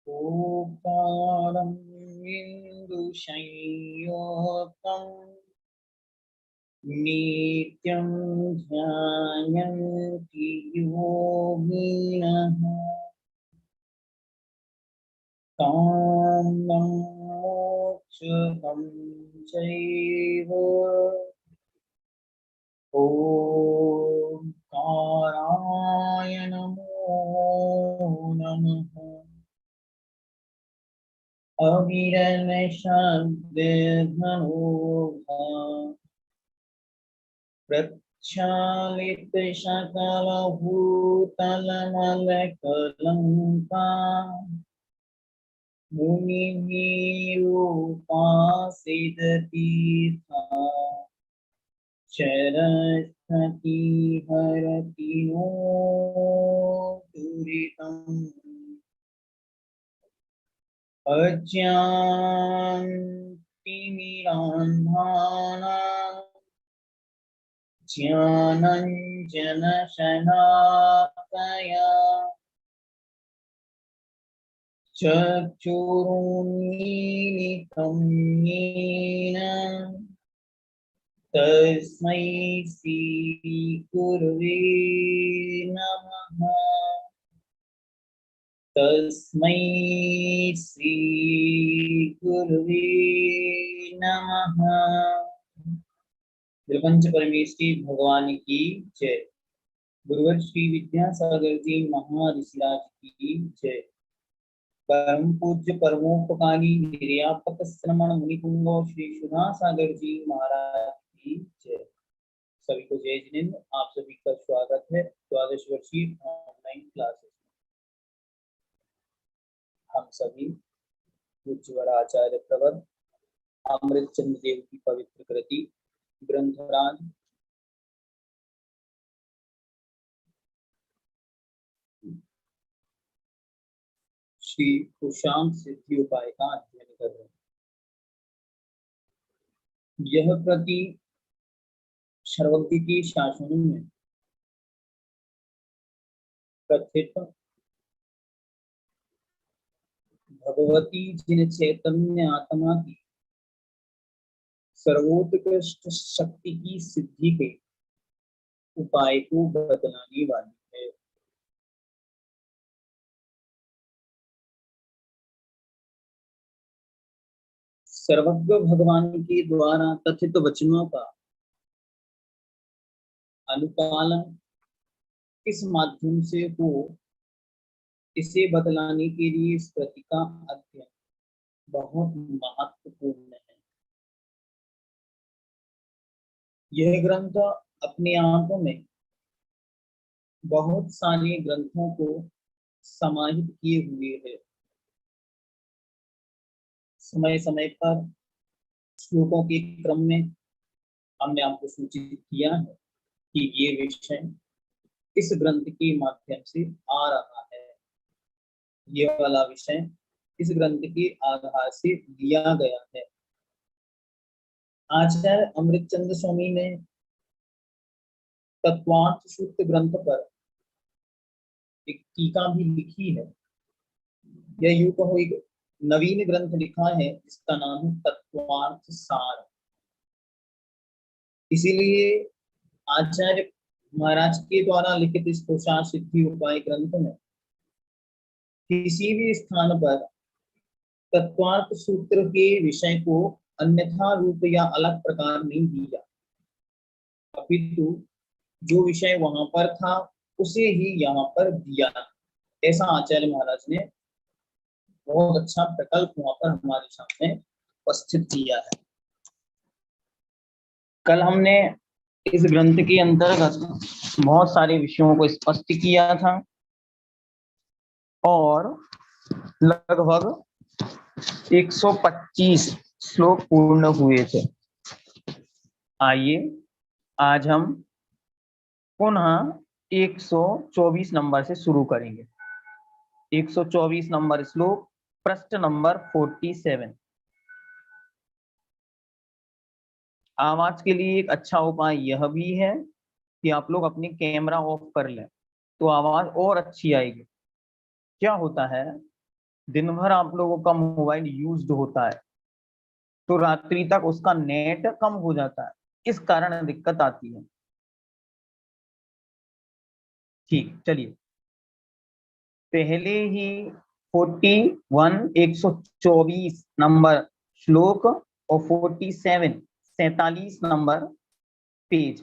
ओंकारं बिन्दुसंयोगं नित्यं ध्यायन्ति योगिनः कामं मोक्षं चैव ओंकाराय नमो नमः। अविरलशब्दधनुः प्रक्षालित सकलभूतलमलकलङ्का मुनिभिरुपासिततीर्था शरस्वती हरति नो दुरितम् अज्ञानतिमिरान्धानां ज्ञानाञ्जनशलाकया चक्षुरुन्मीलितं येन तस्मै श्रीगुरवे नमः। तस्मै श्रीगुरवे नमः। प्रपंच परमेश्वरी भगवान की जय। गुरुवर श्री विद्यासागर जी महाऋषिराज की जय। परम पूज्य परमोपकारी निर्यापक श्रमण मुनिपुंगो श्री सुधा सागर जी महाराज की जय। सभी को जय जिनेन्द्र। आप सभी का स्वागत है द्वादश वर्षीय ऑनलाइन क्लासेस। हम सभी पूज्य आचार्य प्रवर अमृत चंद्र देव की पवित्र कृति ग्रंथराज श्री कुशांग सिद्धि उपाय का अध्ययन कर रहे हैं। यह कृति सर्वज्ञ की शासनों में कथित भगवती जिन चैतन्य आत्मा की सर्वोत्कृष्ट शक्ति की सिद्धि के उपाय को बतलाने वाली है। सर्वज्ञ भगवान के द्वारा कथित वचनों का अनुपालन किस माध्यम से हो, इसे बतलाने के लिए इस कृति का अध्ययन बहुत महत्वपूर्ण है। यह ग्रंथ अपने आप में बहुत सारे ग्रंथों को समाहित किए हुए है। समय समय पर श्लोकों के क्रम में हमने आपको सूचित किया है कि ये विषय इस ग्रंथ के माध्यम से आ रहा है। ये वाला विषय इस ग्रंथ के आधार से लिया गया है। आचार्य अमृतचंद्र स्वामी ने तत्वार्थ सूत्र ग्रंथ पर एक टीका भी लिखी है। यह यूं कहो एक नवीन ग्रंथ लिखा है जिसका नाम है तत्वार्थ सार। इसीलिए आचार्य महाराज के द्वारा लिखित इस कुशांग सिद्धि उपाय ग्रंथ में किसी भी स्थान पर तत्वार्थ सूत्र के विषय को अन्यथा रूप या अलग प्रकार नहीं दिया, अपितु जो विषय वहां पर था उसे ही यहाँ पर दिया। ऐसा आचार्य महाराज ने बहुत अच्छा प्रकल्प वहां पर हमारे सामने उपस्थित किया है। कल हमने इस ग्रंथ के अंतर्गत बहुत सारे विषयों को स्पष्ट किया था और लगभग 125 श्लोक पूर्ण हुए थे। आइए आज हम पुनः 124 नंबर से शुरू करेंगे। 124 नंबर श्लोक, पृष्ठ नंबर 47। आवाज के लिए एक अच्छा उपाय यह भी है कि आप लोग अपने कैमरा ऑफ कर लें तो आवाज और अच्छी आएगी। क्या होता है, दिन भर आप लोगों का मोबाइल यूज्ड होता है तो रात्रि तक उसका नेट कम हो जाता है, इस कारण दिक्कत आती है। ठीक, चलिए पहले ही 124 नंबर श्लोक और 47 नंबर पेज,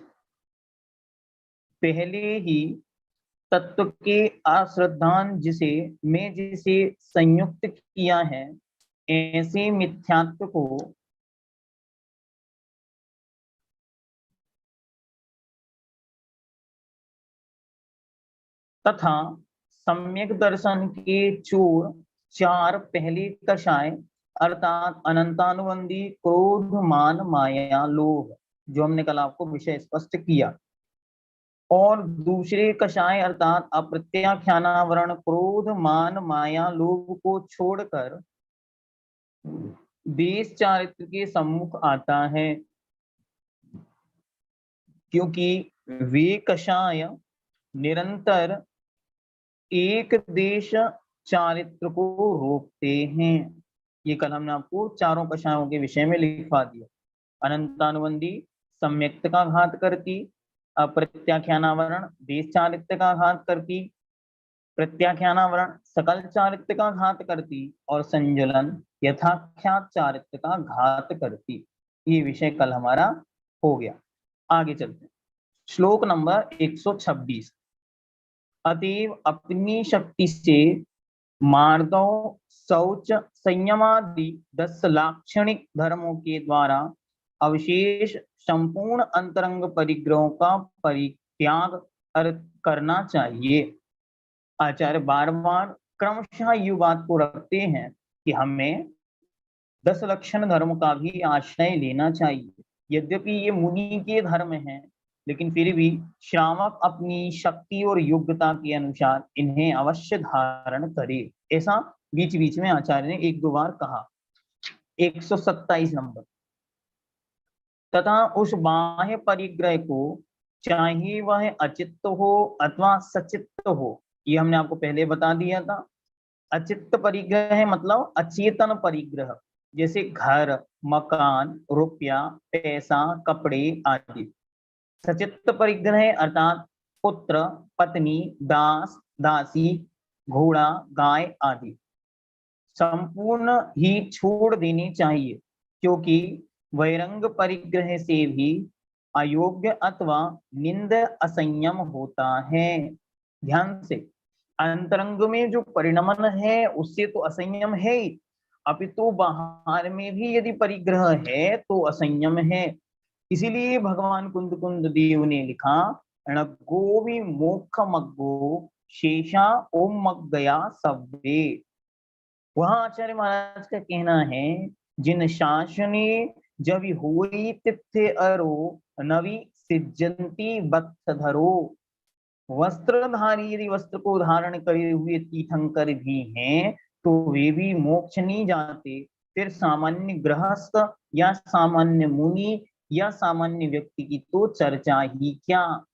पहले ही तत्व के अश्रद्धान जिसे में जिसे संयुक्त किया है, ऐसे मिथ्यात्व को तथा सम्यक दर्शन के चोर चार पहले कषाय अर्थात अनंतानुबंधी क्रोध मान माया लोभ, जो हमने कल आपको विषय स्पष्ट किया, और दूसरे कषाय अर्थात अप्रत्याख्यानावरण क्रोध मान माया लोभ को छोड़कर देश चारित्र के सम्मुख आता है, क्योंकि वे कषाय निरंतर एक देश चारित्र को रोकते हैं। ये कल हमने आपको चारों कषायों के विषय में लिखवा दिया। अनंतानुबंधी सम्यक्त का घात करती, अप्रत्याख्यानावरण देश चारित्र का घात करती, प्रत्याख्यानावरण सकल चारित्र का घात करती, और संजुलन यथाख्यात चारित्र का घात करती। ये विषय कल हमारा हो गया। आगे चलते हैं, श्लोक नंबर 126। अतएव अपनी शक्ति से मार्दव शौच संयमादि 10 लाक्षणिक धर्मों के द्वारा अवशेष संपूर्ण अंतरंग परिग्रहों का परित्याग करना चाहिए। आचार्य बार बार क्रमशः ये बात को रखते हैं कि हमें 10 लक्षण धर्म का भी आश्रय लेना चाहिए। यद्यपि ये मुनि के धर्म हैं, लेकिन फिर भी श्रावक अपनी शक्ति और योग्यता के अनुसार इन्हें अवश्य धारण करे, ऐसा बीच बीच में आचार्य ने एक दो बार कहा। 127 नंबर, तथा उस बाह्य परिग्रह को चाहे वह अचित्त हो अथवा सचित्त हो, ये हमने आपको पहले बता दिया था। अचित्त परिग्रह है मतलब अचेतन परिग्रह, जैसे घर, मकान, रुपया, पैसा, कपड़े आदि। सचित्त परिग्रह अर्थात पुत्र, पत्नी, दास, दासी, घोड़ा, गाय आदि संपूर्ण ही छोड़ देनी चाहिए, क्योंकि वैरंग परिग्रह से भी अयोग्य अथवा निंद असंयम होता है। ध्यान से, अंतरंग में जो परिणमन है उससे तो असंयम है ही, अपितु बाहर में भी यदि परिग्रह है तो असंयम है। इसीलिए भगवान कुंद कुंद देव ने लिखा, गो भी मोक्ष मग्गो शेषा ओम मग गया सव्वे। वहां आचार्य महाराज का कहना है, जिन शासने जब होई तिथ्य अरो नवी सिज्जंती वत्स धरो। वस्त्रधारी यदि वस्त्र को धारण करे हुए तीर्थंकर भी हैं तो वे भी मोक्ष नहीं जाते, फिर सामान्य गृहस्थ या सामान्य मुनि या सामान्य व्यक्ति की तो चर्चा ही क्या।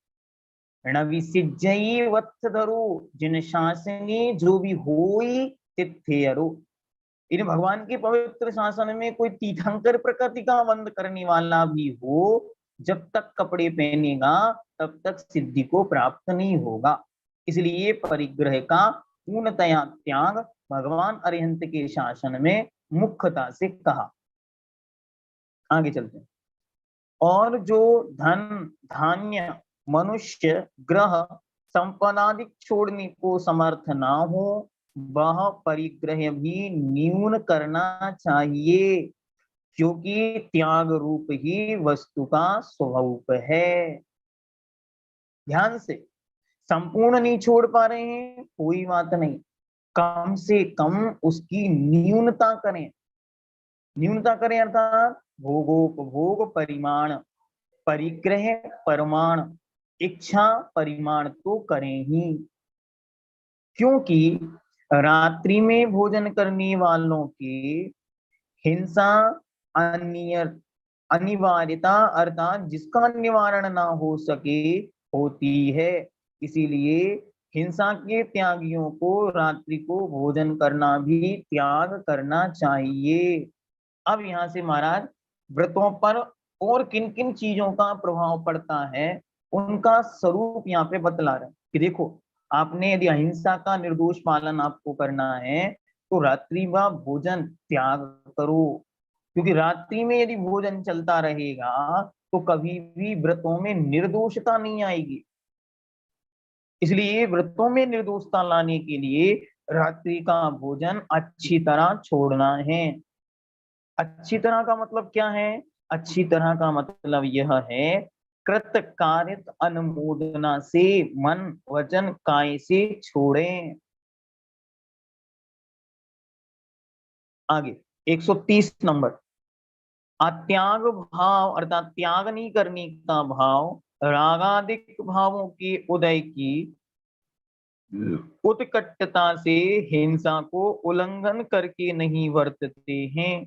णविसिज्जयी वत्स धरो, जिन शासने जो भी होई तिथ्य अरो। इन भगवान के पवित्र शासन में कोई तीर्थंकर प्रकृति का बंद करने वाला भी हो, जब तक कपड़े पहनेगा तब तक सिद्धि को प्राप्त नहीं होगा। इसलिए परिग्रह का पूर्णतया त्याग भगवान अरिहंत के शासन में मुख्यता से कहा। आगे चलते हैं, और जो धन धान्य मनुष्य ग्रह संपदादि छोड़ने को समर्थ ना हो, वह परिग्रह भी न्यून करना चाहिए, क्योंकि त्याग रूप ही वस्तु का स्वरूप है। ध्यान से, संपूर्ण नहीं छोड़ पा रहे हैं कोई बात नहीं, कम से कम उसकी न्यूनता करें। न्यूनता करें अर्थात भोगोपभोग परिमाण, परिग्रह परमाण, इच्छा परिमाण तो करें ही, क्योंकि रात्रि में भोजन करने वालों के हिंसा अनिवार्यता अर्थात जिसका निवारण ना हो सके होती है। इसीलिए हिंसा के त्यागियों को रात्रि को भोजन करना भी त्याग करना चाहिए। अब यहाँ से महाराज व्रतों पर और किन किन चीजों का प्रभाव पड़ता है उनका स्वरूप यहाँ पे बतला रहे हैं कि देखो, आपने यदि अहिंसा का निर्दोष पालन आपको करना है तो रात्रि व भोजन त्याग करो, क्योंकि रात्रि में यदि भोजन चलता रहेगा तो कभी भी व्रतों में निर्दोषता नहीं आएगी। इसलिए व्रतों में निर्दोषता लाने के लिए रात्रि का भोजन अच्छी तरह छोड़ना है। अच्छी तरह का मतलब क्या है? अच्छी तरह का मतलब यह है कृत कारित अनुमोदना से मन वचन काय से छोड़ें। आगे 130 नंबर, अत्याग भाव अर्थात त्याग नहीं करने का भाव रागादिक भावों के उदय की उत्कटता से हिंसा को उल्लंघन करके नहीं वर्तते हैं।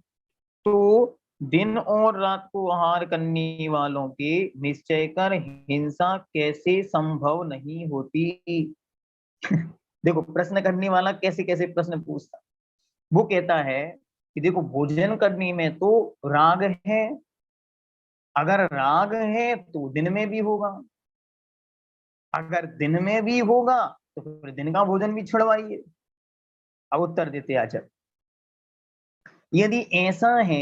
तो दिन और रात को आहार करने वालों के निश्चय कर हिंसा कैसे संभव नहीं होती। देखो प्रश्न करने वाला कैसे कैसे प्रश्न पूछता। वो कहता है कि देखो भोजन करने में तो राग है, अगर राग है तो दिन में भी होगा, अगर दिन में भी होगा तो फिर दिन का भोजन भी छुड़वाइए। अब उत्तर देते आचार्य, यदि ऐसा है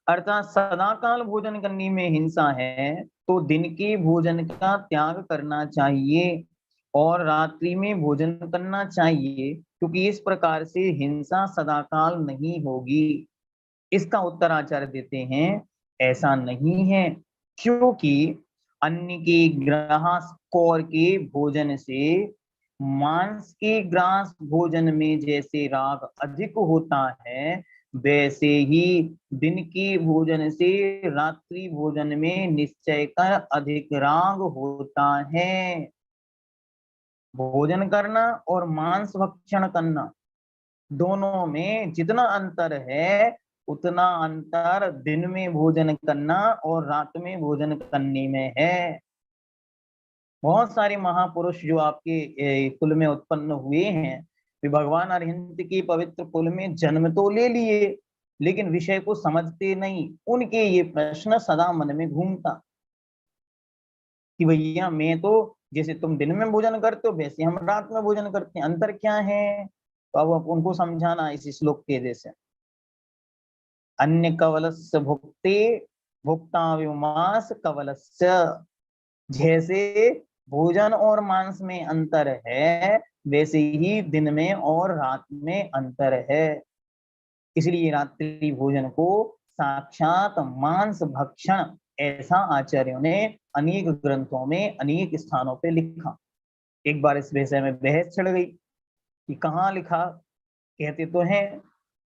अर्थात सदाकाल भोजन करने में हिंसा है तो दिन के भोजन का त्याग करना चाहिए और रात्रि में भोजन करना चाहिए, क्योंकि इस प्रकार से हिंसा सदाकाल नहीं होगी। इसका उत्तर आचार्य देते हैं ऐसा नहीं है, क्योंकि अन्न के ग्रास कौर के भोजन से मांस के ग्रास भोजन में जैसे राग अधिक होता है, वैसे ही दिन के भोजन से रात्रि भोजन में निश्चय कर अधिक राग होता है। भोजन करना और मांस भक्षण करना दोनों में जितना अंतर है उतना अंतर दिन में भोजन करना और रात में भोजन करने में है। बहुत सारे महापुरुष जो आपके कुल में उत्पन्न हुए हैं वे भगवान अरिहंत की पवित्र कुल में जन्म तो ले लिए लेकिन विषय को समझते नहीं। उनके ये प्रश्न सदा मन में घूमता कि भैया मैं तो जैसे तुम दिन में भोजन करते हो वैसे हम रात में भोजन करते हैं, अंतर क्या है? तो अब उनको समझाना इस श्लोक के जैसे, अन्य कवलस्य भुक्ते भुक्ता विमांस कवलस्य, जैसे भोजन और मांस में अंतर है वैसे ही दिन में और रात में अंतर है। इसलिए रात्रि भोजन को साक्षात मांस भक्षण ऐसा आचार्यों ने अनेक ग्रंथों में अनेक स्थानों पे लिखा। एक बार इस विषय में बहस छिड़ गई कि कहाँ लिखा, कहते तो हैं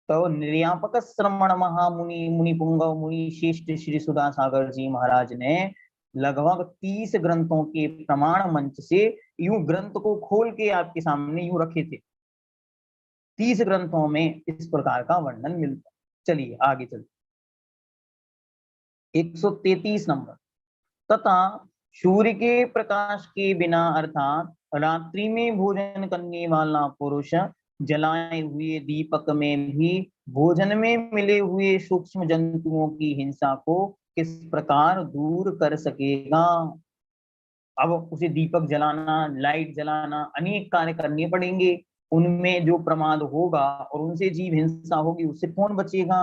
तो निर्यापक श्रमण महामुनि मुनि पुंगव मुनि श्रेष्ठ श्री सुधा सागर जी महाराज ने लगभग 30 ग्रंथों के प्रमाण मंच से यूं ग्रंथ को खोल के आपके सामने यूं रखे थे। 30 ग्रंथों में इस प्रकार का वर्णन मिलता। चलिए आगे चलते, 133 नंबर, तथा सूर्य के प्रकाश के बिना अर्थात रात्रि में भोजन करने वाला पुरुष जलाए हुए दीपक में भी भोजन में मिले हुए सूक्ष्म जंतुओं की हिंसा को किस प्रकार दूर कर सकेगा। अब उसे दीपक जलाना, लाइट जलाना, अनेक कार्य करने पड़ेंगे, उनमें जो प्रमाद होगा और उनसे जीव हिंसा होगी उससे कौन बचेगा।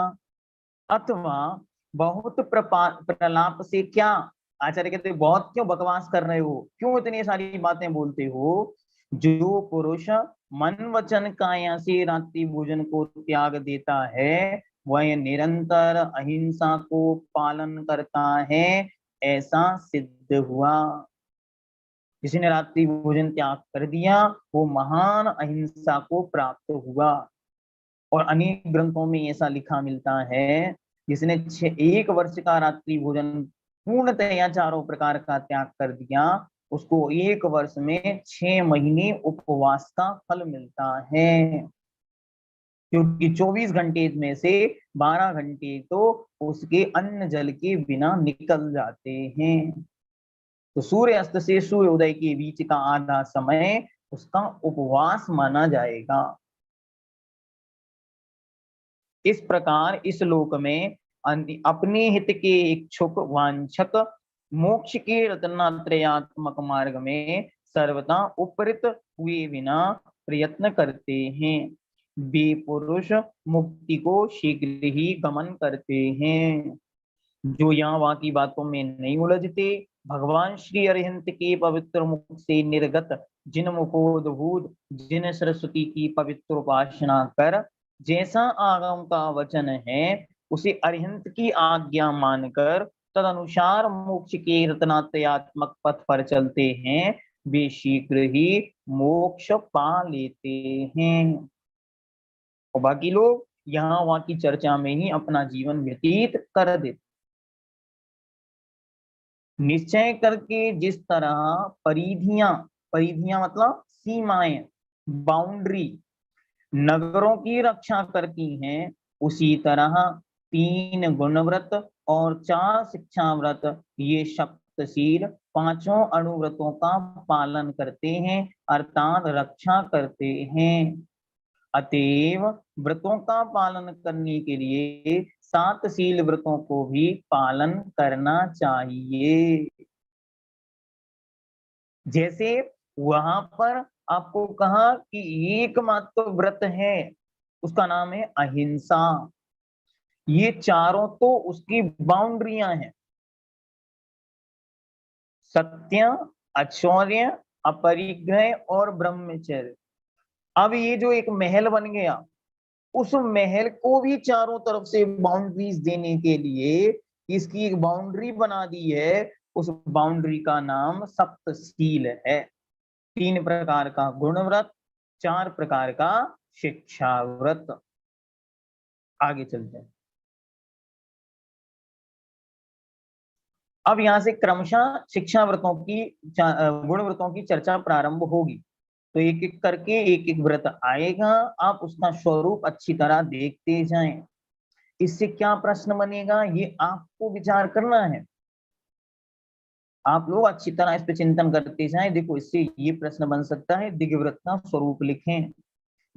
अथवा बहुत प्रलाप से क्या, आचार्य कहते बहुत क्यों बकवास कर रहे हो, क्यों इतनी सारी बातें बोलते हो। जो पुरुष मन वचन काया से रात्रि भोजन को त्याग देता है वह निरंतर अहिंसा को पालन करता है, ऐसा सिद्ध हुआ। जिसने रात्रि भोजन त्याग कर दिया वो महान अहिंसा को प्राप्त हुआ। और अनेक ग्रंथों में ऐसा लिखा मिलता है जिसने 1 वर्ष का रात्रि भोजन पूर्णतया चारों प्रकार का त्याग कर दिया उसको 1 वर्ष में 6 महीने उपवास का फल मिलता है, क्योंकि 24 घंटे में से 12 घंटे तो उसके अन्न जल के बिना निकल जाते हैं। तो सूर्य अस्त से सूर्योदय के बीच का आधा समय उसका उपवास माना जाएगा। इस प्रकार इस लोक में अपने हित के इच्छुक वांछक मोक्ष के रत्नात्रयात्मक मार्ग में सर्वदा उपरित हुए बिना प्रयत्न करते हैं। वे पुरुष मुक्ति को शीघ्र ही गमन करते हैं। जो यहाँ वहां की बातों में नहीं उलझते, भगवान श्री अरिहंत के पवित्र मुख से निर्गत जिन मुखोद्भूत जिन सरस्वती की पवित्र उपासना कर जैसा आगम का वचन है उसे अरिहंत की आज्ञा मानकर तद अनुसार मोक्ष के रत्नात्रयात्मक पथ पर चलते हैं, वे शीघ्र ही मोक्ष पा लेते हैं। और बाकी लोग यहाँ वहां की चर्चा में ही अपना जीवन व्यतीत कर देते। निश्चय करके जिस तरह परिधियां, परिधियां मतलब सीमाएं, बाउंड्री नगरों की रक्षा करती हैं, उसी तरह 3 गुणव्रत और 4 शिक्षा व्रत ये सप्तशील 5 अनुव्रतों का पालन करते हैं अर्थात रक्षा करते हैं। अतएव व्रतों का पालन करने के लिए 7 शील व्रतों को भी पालन करना चाहिए। जैसे वहां पर आपको कहा कि एकमात्र व्रत है, उसका नाम है अहिंसा। ये चारों तो उसकी बाउंड्रियां हैं, सत्य, आचौर्य, अपरिग्रह और ब्रह्मचर्य। अब ये जो एक महल बन गया, उस महल को भी चारों तरफ से बाउंड्रीज देने के लिए इसकी एक बाउंड्री बना दी है, उस बाउंड्री का नाम सप्तशील है। 3 प्रकार का गुण व्रत, 4 प्रकार का शिक्षा व्रत। आगे चलते हैं। अब यहां से क्रमशः शिक्षा व्रतों की गुण व्रतों की चर्चा प्रारंभ होगी। तो एक एक करके एक एक व्रत आएगा, आप उसका स्वरूप अच्छी तरह देखते जाएं। इससे क्या प्रश्न बनेगा ये आपको विचार करना है। आप लोग अच्छी तरह इस पे चिंतन करते जाएं। देखो इससे ये प्रश्न बन सकता है, दिग्व्रत का स्वरूप लिखें,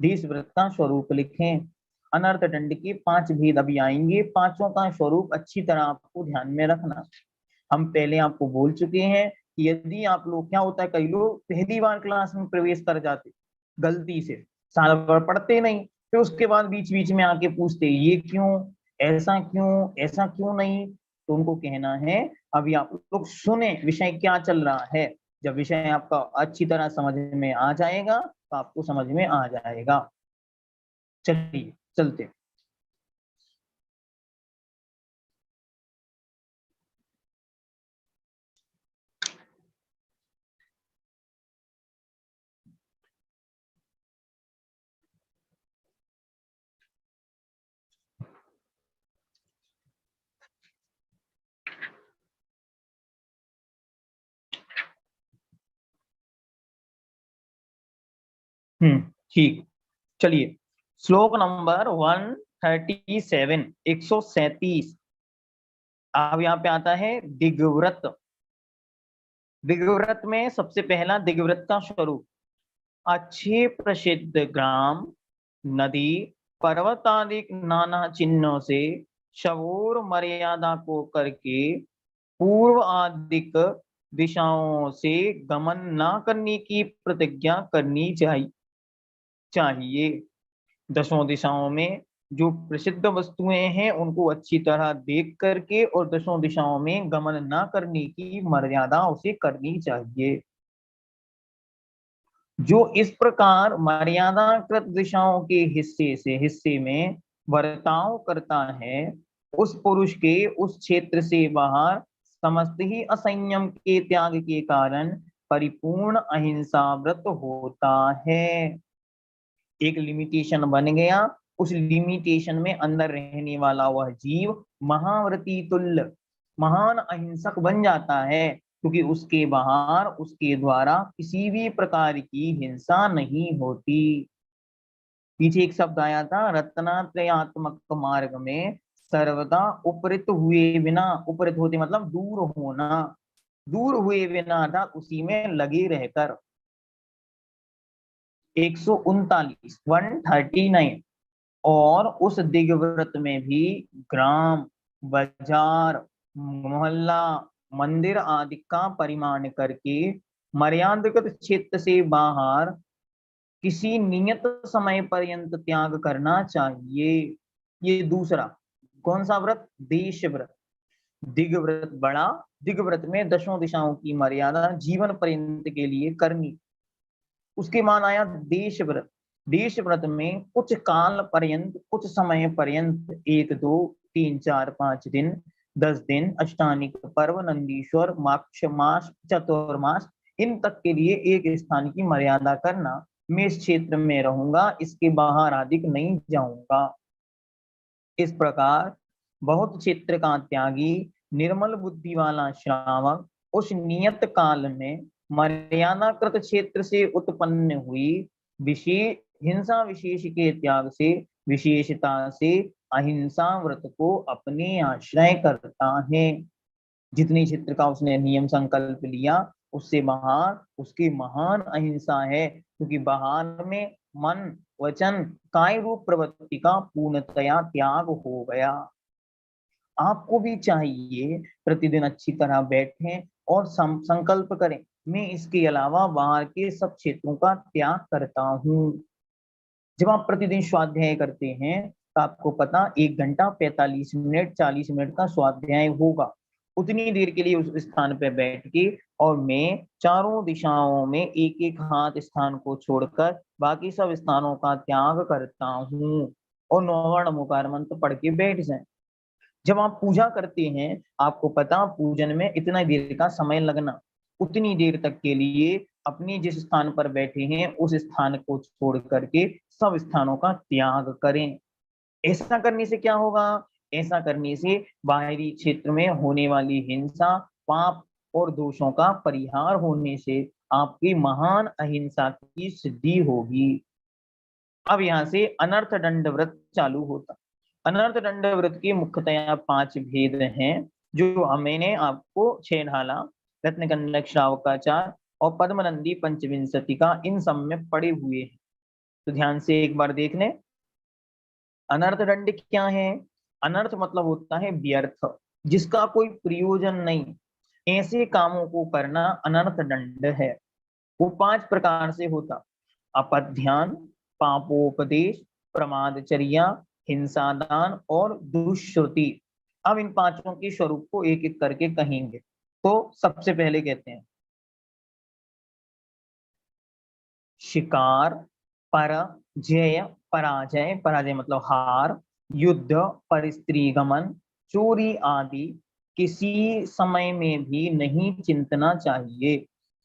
देश व्रत का स्वरूप लिखें, अनर्थ दंड के 5 भेद अभी आएंगे, पांचों का स्वरूप अच्छी तरह आपको ध्यान में रखना। हम पहले आपको बोल चुके हैं कि यदि आप लोग, क्या होता है कई लोग पहली बार क्लास में प्रवेश कर जाते गलती से, साल भर पढ़ते नहीं, फिर उसके बाद बीच बीच में आके पूछते ये क्यों, ऐसा क्यों, ऐसा क्यों नहीं। तो उनको कहना है अभी आप लोग सुने विषय क्या चल रहा है। जब विषय आपका अच्छी तरह समझ में आ जाएगा तो आपको समझ में आ जाएगा। चलिए चलते। ठीक, चलिए श्लोक नंबर 137, 137। अब यहाँ पे आता है दिग्व्रत। दिग्व्रत में सबसे पहला दिग्व्रत का स्वरूप, अच्छे प्रसिद्ध ग्राम, नदी, पर्वत आदि नाना चिन्हों से शवोर मर्यादा को करके पूर्व आदिक दिशाओं से गमन न करने की प्रतिज्ञा करनी चाहिए। 10 दिशाओं में जो प्रसिद्ध वस्तुएं हैं उनको अच्छी तरह देख करके और 10 दिशाओं में गमन न करने की मर्यादा उसे करनी चाहिए। जो इस प्रकार मर्यादाकृत दिशाओं के हिस्से में बर्ताव करता है, उस पुरुष के उस क्षेत्र से बाहर समस्त ही असंयम के त्याग के कारण परिपूर्ण अहिंसा व्रत होता है। एक लिमिटेशन बन गया, उस लिमिटेशन में अंदर रहने वाला वह जीव महाव्रती तुल्य महान अहिंसक बन जाता है, क्योंकि उसके बाहर उसके द्वारा किसी भी प्रकार की हिंसा नहीं होती। पीछे एक शब्द आया था रत्नात्रयात्मक मार्ग में सर्वदा उपरित हुए बिना, उपरित होते मतलब दूर होना, दूर हुए बिना अर्थात उसी में लगे रहकर। 139 139। और उस दिग्व्रत में भी ग्राम, बाजार, मोहल्ला, मंदिर आदि का परिमाण करके मर्यादित क्षेत्र से बाहर किसी नियत समय पर्यंत त्याग करना चाहिए। ये दूसरा कौन सा व्रत? देश व्रत। दिग्व्रत बड़ा, दिग्व्रत में दशों दिशाओं की मर्यादा जीवन पर्यंत के लिए करनी। उसके मान आया देश व्रत। देश व्रत में कुछ काल पर्यंत, कुछ समय पर्यंत, 1 2 3 4 5 दिन, 10 दिन, अष्टानिक पर्व, नंदीश्वर, माक्ष मास, चतुर्मास, इन तक के लिए एक स्थान की मर्यादा करना। मैं इस क्षेत्र में रहूंगा, इसके बाहर अधिक नहीं जाऊंगा। इस प्रकार बहुत क्षेत्र का त्यागी, निर्मल बुद्धि वाला श्रावक उस नियत काल में मर्यादाकृत क्षेत्र से उत्पन्न हुई विशेष हिंसा विशेष के त्याग से, विशेषता से अहिंसा व्रत को अपने आश्रय करता है। जितने क्षेत्र का उसने नियम संकल्प लिया, उससे बाहर उसकी महान अहिंसा है, क्योंकि बाहर में मन, वचन, काय रूप प्रवृत्ति का पूर्णतया त्याग हो गया। आपको भी चाहिए प्रतिदिन अच्छी तरह बैठें और संकल्प करें, मैं इसके अलावा बाहर के सब क्षेत्रों का त्याग करता हूँ। जब आप प्रतिदिन स्वाध्याय करते हैं तो आपको पता 1 घंटा 45 मिनट 40 मिनट का स्वाध्याय होगा। उतनी देर के लिए उस स्थान पर बैठ के और मैं चारों दिशाओं में एक एक हाथ स्थान को छोड़कर बाकी सब स्थानों का त्याग करता हूँ, और 9 नमोकार मंत्र पढ़ के बैठ जाए। जब आप पूजा करते हैं आपको पता पूजन में इतना देर का समय लगना, उतनी देर तक के लिए अपनी जिस स्थान पर बैठे हैं उस स्थान को छोड़ करके सब स्थानों का त्याग करें। ऐसा करने से क्या होगा? ऐसा करने से बाहरी क्षेत्र में होने वाली हिंसा, पाप और दोषों का परिहार होने से आपकी महान अहिंसा की सिद्धि होगी। अब यहाँ से अनर्थ दंड व्रत चालू होता। अनर्थ दंड व्रत के मुख्यतया 5 भेद हैं, जो मैंने आपको 6 ढाला, रत्नकंडक, श्रावकाचार और पद्मनंदी पंचविंशति का इन सब में पड़े हुए हैं। तो ध्यान से एक बार देख लें। अनर्थ दंड क्या है? अनर्थ मतलब होता है व्यर्थ, जिसका कोई प्रयोजन नहीं, ऐसे कामों को करना अनर्थ दंड है। वो 5 प्रकार से होता: अपध्यान, पापोपदेश, प्रमादचर्या, हिंसादान और दुष्श्रुति। अब इन 5 के स्वरूप को एक एक करके कहेंगे। तो सबसे पहले कहते हैं शिकार, परजय, पराजय, पराजय मतलब हार, युद्ध, परिस्त्रीगमन, चोरी आदि किसी समय में भी नहीं चिंतना चाहिए,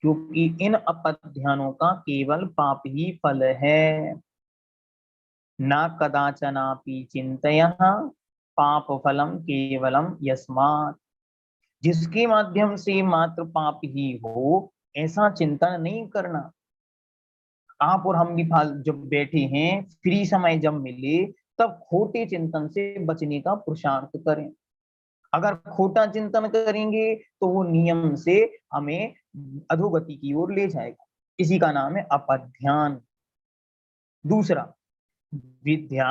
क्योंकि इन अपध्यानों का केवल पाप ही फल है। न कदाचनापि चिंतयः पाप फलम केवलम यस्मात्। जिसके माध्यम से मात्र पाप ही हो, ऐसा चिंतन नहीं करना। आप और हम भी जब बैठे हैं, फ्री समय जब मिले तब खोटे चिंतन से बचने का पुरुषार्थ करें। अगर खोटा चिंतन करेंगे तो वो नियम से हमें अधोगति की ओर ले जाएगा। इसी का नाम है अपध्यान। दूसरा, विद्या,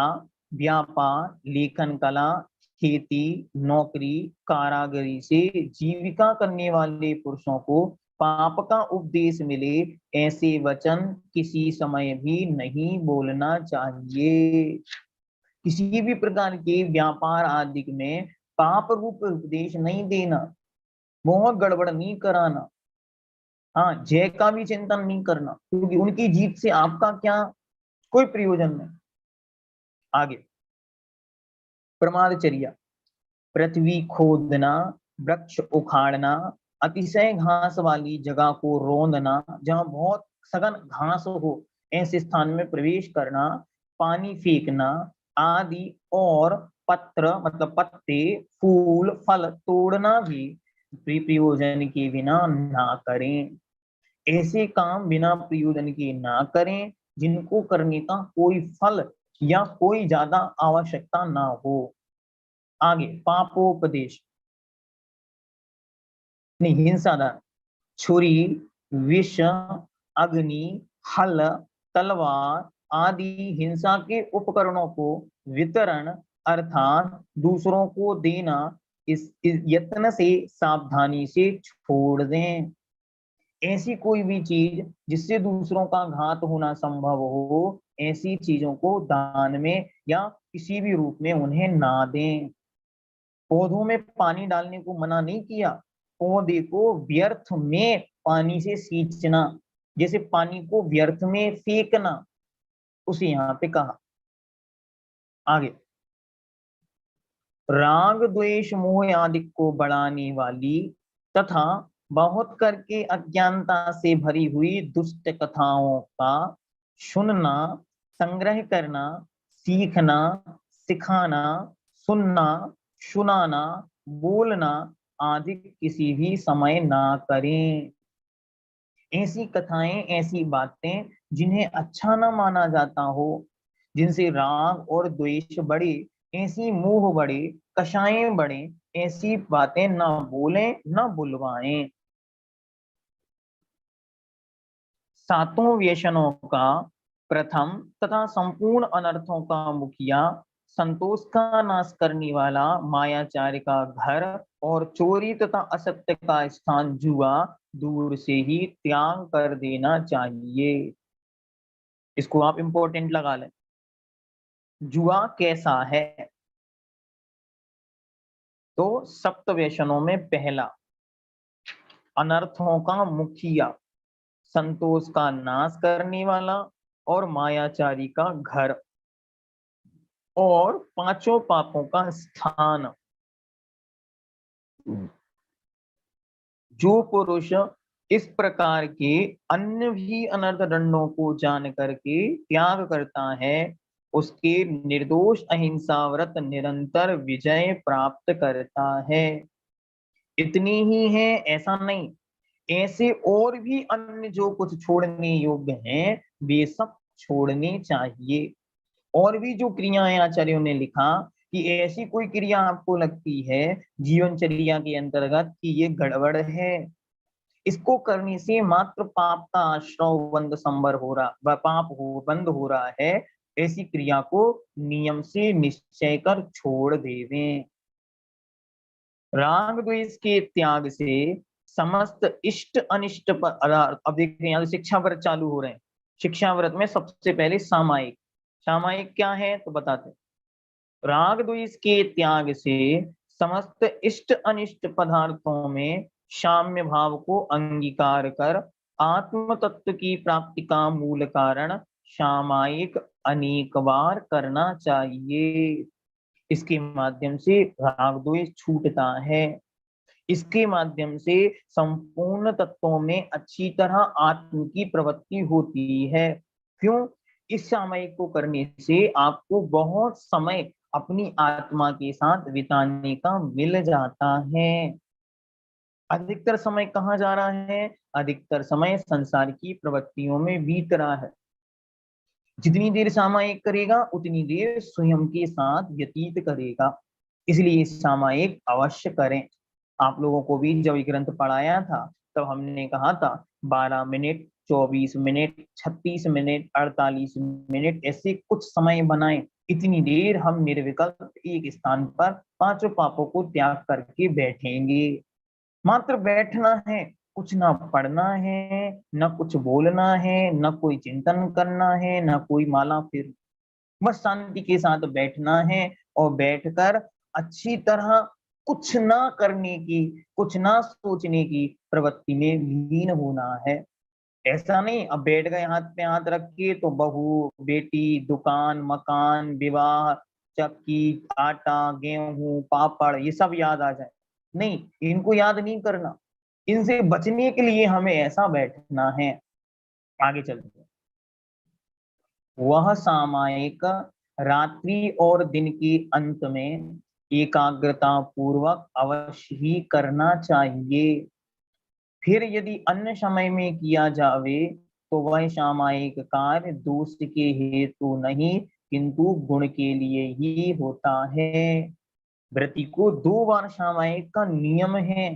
व्यापार, लेखन कला, खेती, नौकरी, कारागरी से जीविका करने वाले पुरुषों को पाप का उपदेश मिले ऐसे वचन किसी समय भी नहीं बोलना चाहिए। किसी भी प्रकार के व्यापार आदि में पाप रूप उपदेश नहीं देना, बहुत गड़बड़ नहीं कराना। हाँ, जय का भी चिंतन नहीं करना, क्योंकि उनकी जीत से आपका क्या, कोई प्रयोजन नहीं। आगे, प्रमादचर्या, पृथ्वी खोदना, वृक्ष उखाड़ना, अतिशय घास वाली जगह को रोंदना, जहां बहुत सघन घास हो ऐसे स्थान में प्रवेश करना, पानी फेंकना आदि, और पत्र मतलब पत्ते, फूल, फल तोड़ना भी प्रयोजन के बिना ना करें। ऐसे काम बिना प्रयोजन के ना करें जिनको करने का कोई फल या कोई ज्यादा आवश्यकता ना हो। आगे, पापोपदेश नहीं, हिंसादान, छुरी, विष, अग्नि, हल, तलवार आदि हिंसा के उपकरणों को वितरण अर्थात दूसरों को देना इस यत्न से सावधानी से छोड़ दें। ऐसी कोई भी चीज जिससे दूसरों का घात होना संभव हो, ऐसी चीजों को दान में या किसी भी रूप में उन्हें ना दें। पौधों में पानी डालने को मना नहीं किया, पौधे को व्यर्थ में पानी से सींचना, जैसे पानी को व्यर्थ में फेंकना, उसे यहाँ पे कहा। आगे, राग द्वेष मोह आदि को बढ़ाने वाली तथा बहुत करके अज्ञानता से भरी हुई दुष्ट कथाओं का सुनना, संग्रह करना, सीखना, सिखाना, सुनना, सुनाना, बोलना आदि किसी भी समय ना करें। ऐसी कथाएं, ऐसी बातें जिन्हें अच्छा ना माना जाता हो, जिनसे राग और द्वेष बढ़े, ऐसी मोह बढ़े, कषायें बढ़े, ऐसी बातें ना बोलें, ना बुलवाएं। सातों व्यसनों का प्रथम तथा संपूर्ण अनर्थों का मुखिया, संतोष का नाश करने वाला मायाचार्य का घर और चोरी तथा असत्य का स्थान जुआ दूर से ही त्याग कर देना चाहिए। इसको आप इंपॉर्टेंट लगा लें। जुआ कैसा है? तो सप्त व्यसनों में पहला, अनर्थों का मुखिया, संतोष का नाश करने वाला और मायाचारी का घर और पांचों पापों का स्थान। जो पुरुष इस प्रकार के अन्य भी अनर्थ दंडों को जान करके त्याग करता है, उसके निर्दोष अहिंसा व्रत निरंतर विजय प्राप्त करता है। इतनी ही है ऐसा नहीं, ऐसे और भी अन्य जो कुछ छोड़ने योग्य हैं, वे सब छोड़ने चाहिए। और भी जो क्रियाएं आचार्यों ने लिखा कि ऐसी कोई क्रिया आपको लगती है जीवनचर्या के अंतर्गत कि ये गड़बड़ है, इसको करने से मात्र पाप का आश्रव बंद संबर हो रहा, पाप हो बंद हो रहा है, ऐसी क्रिया को नियम से निश्चय कर छोड़ देवें। राग द्वेष के त्याग से समस्त इष्ट अनिष्ट पर, अब देखते हैं यहाँ शिक्षा व्रत चालू हो रहे हैं। शिक्षा व्रत में सबसे पहले सामायिक, सामायिक क्या है तो बताते। राग द्वेष के त्याग से समस्त इष्ट अनिष्ट पदार्थों में साम्य भाव को अंगीकार कर आत्म तत्व की प्राप्ति का मूल कारण सामायिक अनेक बार करना चाहिए। इसके माध्यम से राग द्वेष छूटता है। इसके माध्यम से संपूर्ण तत्वों में अच्छी तरह आत्म की प्रवृत्ति होती है। क्यों? इस सामयिक को करने से आपको बहुत समय अपनी आत्मा के साथ बिताने का मिल जाता है। अधिकतर समय कहाँ जा रहा है? अधिकतर समय संसार की प्रवृत्तियों में बीत रहा है। जितनी देर सामायिक करेगा उतनी देर स्वयं के साथ व्यतीत करेगा, इसलिए सामायिक अवश्य करें। आप लोगों को भी जब ये ग्रंथ पढ़ाया था तब हमने कहा था 12 मिनट, 24 मिनट, 36 मिनट, 48 मिनट, ऐसे कुछ समय बनाएं। इतनी देर हम निर्विकल्प एक स्थान पर पांचों पापों को त्याग करके बैठेंगे। मात्र बैठना है, कुछ ना पढ़ना है, न कुछ बोलना है, न कोई चिंतन करना है, न कोई माला फिर, बस शांति के साथ बैठना है और बैठकर अच्छी तरह कुछ ना करने की, कुछ ना सोचने की प्रवृत्ति में लीन होना है। ऐसा नहीं अब बैठ गए हाथ पे हाथ रख के तो बहू बेटी, दुकान, मकान, विवाह, चक्की, आटा, गेहूं, पापड़ ये सब याद आ जाए, नहीं, इनको याद नहीं करना। इनसे बचने के लिए हमें ऐसा बैठना है। आगे चलते हैं। वह सामायिक रात्रि और दिन के अंत में एकाग्रता पूर्वक अवश्य ही करना चाहिए। फिर यदि अन्य समय में किया जावे तो वह सामायिक कार्य दोष के हेतु नहीं किंतु गुण के लिए ही होता है। व्रती को 2 बार सामायिक का नियम है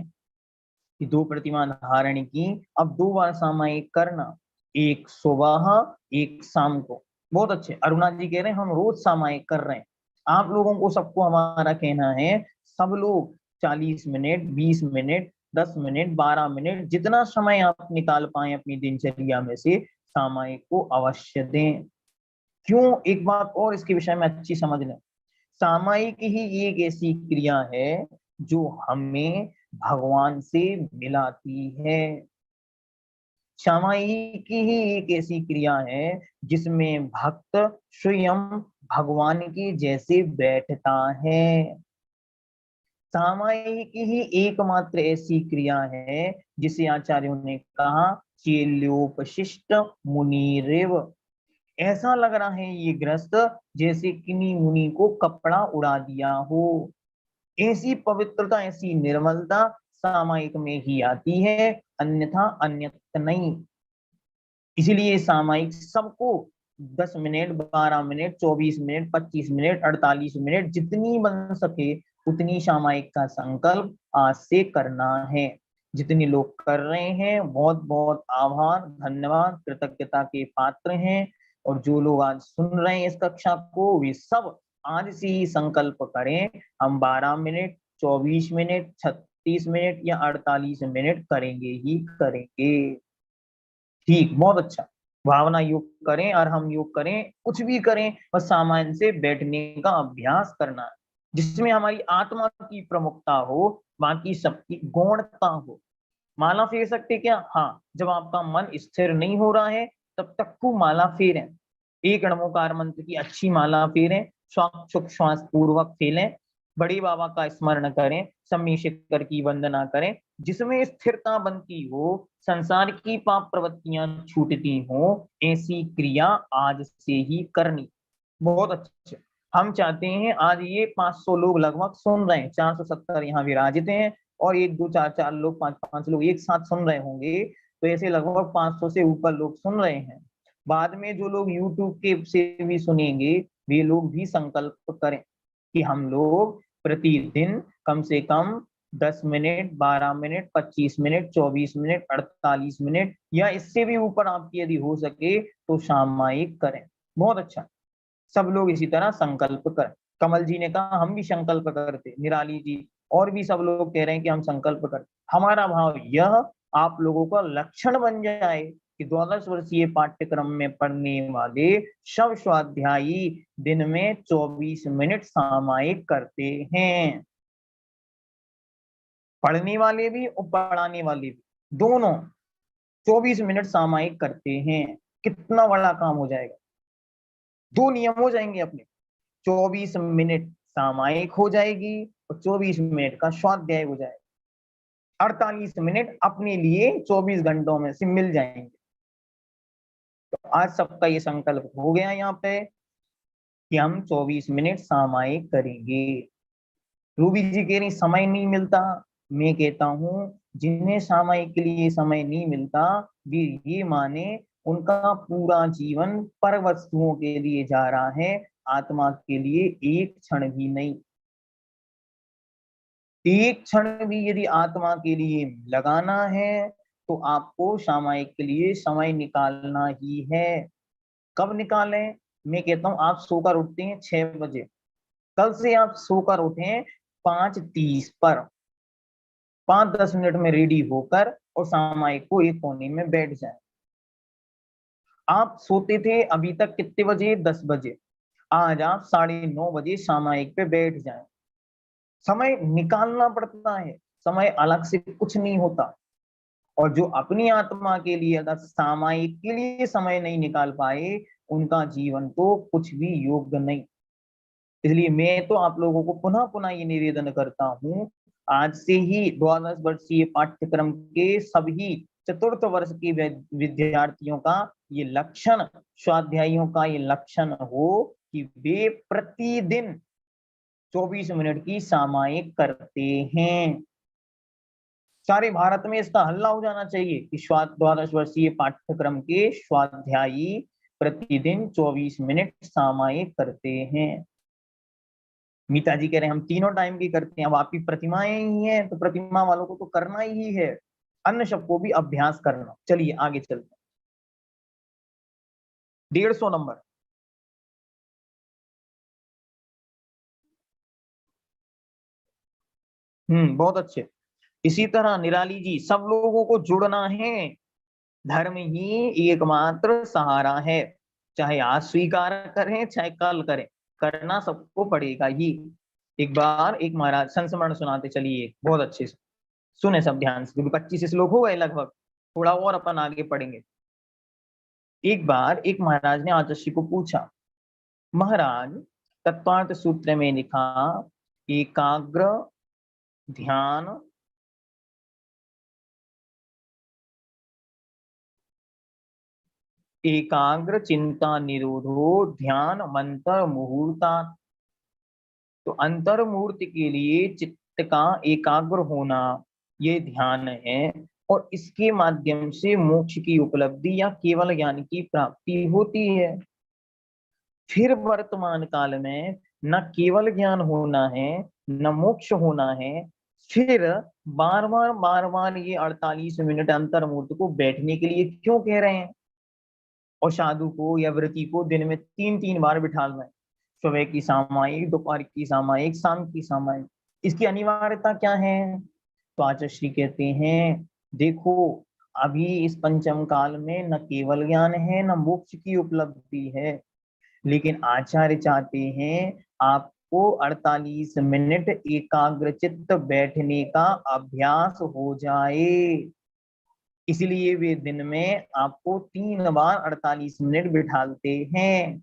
कि 2 प्रतिमा धारण की, अब 2 बार सामायिक करना। एक सुबह एक शाम को। बहुत अच्छे, अरुणा जी कह रहे हैं हम रोज सामायिक कर रहे हैं। आप लोगों को सबको हमारा कहना है, सब लोग 40 मिनट, 20 मिनट, 10 मिनट, 12 मिनट, जितना समय आप निकाल पाए अपनी दिनचर्या में से सामायिक को अवश्य दें। क्यों, एक बात और इसके विषय में अच्छी समझ लें। सामायिक ही एक ऐसी क्रिया है जो हमें भगवान से मिलाती है। सामायिक ही एक ऐसी क्रिया है जिसमें भक्त स्वयं भगवान के जैसे बैठता है। सामायिक ही एकमात्र ऐसी क्रिया है जिसे आचार्यों ने कहा चेल्योपशिष्ट मुनिरेव। ऐसा लग रहा है ये ग्रस्त जैसे किन्हीं मुनि को कपड़ा उड़ा दिया हो। ऐसी पवित्रता, ऐसी निर्मलता सामायिक में ही आती है, अन्यथा अन्यत्र नहीं। इसीलिए सामायिक सबको 10 minute, 12 minute, 24 minute, 25 minute, 48 minute, जितनी बन सके उतनी सामायिक का संकल्प आज से करना है। जितने लोग कर रहे हैं बहुत बहुत आभार, धन्यवाद, कृतज्ञता के पात्र हैं। और जो लोग आज सुन रहे हैं इस कक्षा को, वे सब आज से ही संकल्प करें, हम 12 मिनट, 24 मिनट, 36 मिनट या 48 मिनट करेंगे ही करेंगे। ठीक, बहुत अच्छा। भावना योग करें और हम योग करें, कुछ भी करें, बस सामान्य से बैठने का अभ्यास करना है, जिसमें हमारी आत्मा की प्रमुखता हो, बाकी सबकी गौणता हो। माला फेर सकते क्या? हाँ, जब आपका मन स्थिर नहीं हो रहा है तब तक को माला फेरें। एक नमोकार मंत्र की अच्छी माला फेरें, श्वास पूर्वक फेलें, बड़े बाबा का स्मरण करें, सम्मी शिखर की वंदना करें, जिसमें स्थिरता बनती हो, संसार की पाप प्रवृत्तियां छूटती हो, ऐसी क्रिया आज से ही करनी। बहुत अच्छे। हम चाहते हैं आज ये 500 लोग लगभग सुन रहे हैं, 470 यहाँ विराजित हैं, और 1 2 4 4 लोग, 5 5 लोग एक साथ सुन रहे होंगे, तो ऐसे लगभग 500 से ऊपर लोग सुन रहे हैं। बाद में जो लोग YouTube के से भी सुनेंगे, वे लोग भी संकल्प करें कि हम लोग प्रतिदिन कम से कम 10 minute, 12 minute, 25 minute, 24 minute, 48 minute या इससे भी ऊपर आपकी यदि हो सके तो सामायिक करें। बहुत अच्छा, सब लोग इसी तरह संकल्प करें। कमल जी ने कहा हम भी संकल्प करते, निराली जी और भी सब लोग कह रहे हैं कि हम संकल्प करें। हमारा भाव यह आप लोगों का लक्षण बन जाए कि 12 वर्षीय पाठ्यक्रम में पढ़ने वाले सब स्वाध्यायी दिन में 24 मिनट सामायिक करते हैं। पढ़ने वाले भी और पढ़ाने वाले भी, दोनों 24 मिनट सामायिक करते हैं। कितना बड़ा काम हो जाएगा। 2 नियम हो जाएंगे अपने, 24 मिनट सामायिक हो जाएगी और 24 मिनट का स्वाध्याय हो जाएगा। 48 मिनट अपने लिए 24 घंटों में से मिल जाएंगे। तो आज सबका ये संकल्प हो गया यहाँ पे कि हम 24 मिनट सामायिक करेंगे। रूबी जी कह रही समय नहीं मिलता, मैं कहता हूँ जिन्हें सामायिक के लिए समय नहीं मिलता, वे ये माने उनका पूरा जीवन पर वस्तुओं के लिए जा रहा है, आत्मा के लिए एक क्षण भी नहीं। एक क्षण भी यदि आत्मा के लिए लगाना है तो आपको सामायिक के लिए समय निकालना ही है। कब निकालें? मैं कहता हूँ आप सोकर उठते हैं 6 बजे, कल से आप सोकर उठें 5:30 पर, 5-10 मिनट में रेडी होकर और सामायिक को एक कोने में बैठ जाए। आप सोते थे अभी तक कितने बजे? 10 बजे। आज आप 9:30 बजे सामायिक पे बैठ जाएं। समय निकालना पड़ता है, समय अलग से कुछ नहीं होता। और जो अपनी आत्मा के लिए अगर सामायिक के लिए समय नहीं निकाल पाए, उनका जीवन तो कुछ भी योग्य नहीं। इसलिए मैं तो आप लोगों को पुनः पुनः ये निवेदन करता हूँ, आज से ही 12 वर्षीय पाठ्यक्रम के सभी चतुर्थ वर्ष के विद्यार्थियों का ये लक्षण, स्वाध्यायियों का ये लक्षण हो कि वे प्रतिदिन 24 मिनट की सामायिक करते हैं। सारे भारत में इसका हल्ला हो जाना चाहिए कि 12 वर्षीय पाठ्यक्रम के स्वाध्यायी प्रतिदिन 24 मिनट सामायिक करते हैं। मीता जी कह रहे हैं हम तीनों टाइम की करते हैं। अब आपकी प्रतिमाएं ही हैं तो प्रतिमा वालों को तो करना ही है, अन्य सबको भी अभ्यास करना। चलिए आगे चलते हैं। 150 नंबर। बहुत अच्छे। इसी तरह निराली जी, सब लोगों को जुड़ना है, धर्म ही एकमात्र सहारा है, चाहे आज स्वीकार करें चाहे कल करें, करना सबको पड़ेगा ही। एक बार एक महाराज संस्मरण सुनाते चलिए बहुत अच्छे से, सुने सब ध्यान से, क्योंकि 25 श्लोक हो गए लगभग, थोड़ा और अपन आगे पढ़ेंगे। एक बार एक महाराज ने आचार्य को पूछा, महाराज तत्वार्थ सूत्र में लिखा एकाग्र ध्यान एकाग्र चिंता निरोधो ध्यान मंत्र मुहूर्ता। तो अंतर मुहूर्त के लिए चित्त का एकाग्र होना ये ध्यान है, और इसके माध्यम से मोक्ष की उपलब्धि या केवल ज्ञान की प्राप्ति होती है। फिर वर्तमान काल में न केवल ज्ञान होना है न मोक्ष होना है, फिर बार बार ये 48 मिनट अंतर मुहूर्त को बैठने के लिए क्यों कह रहे हैं, और साधु को या व्रती को दिन में 3 बार बिठा रहे हैं, सुबह की सामायिक, दोपहर की सामायिक, शाम की सामायिक, इसकी अनिवार्यता क्या है? तो आचार्य श्री कहते हैं, देखो अभी इस पंचम काल में न केवल ज्ञान है न मोक्ष की उपलब्धि है, लेकिन आचार्य चाहते हैं आपको 48 मिनट एकाग्रचित्त बैठने का अभ्यास हो जाए, इसलिए वे दिन में आपको 3 बार 48 मिनट बिठाते हैं।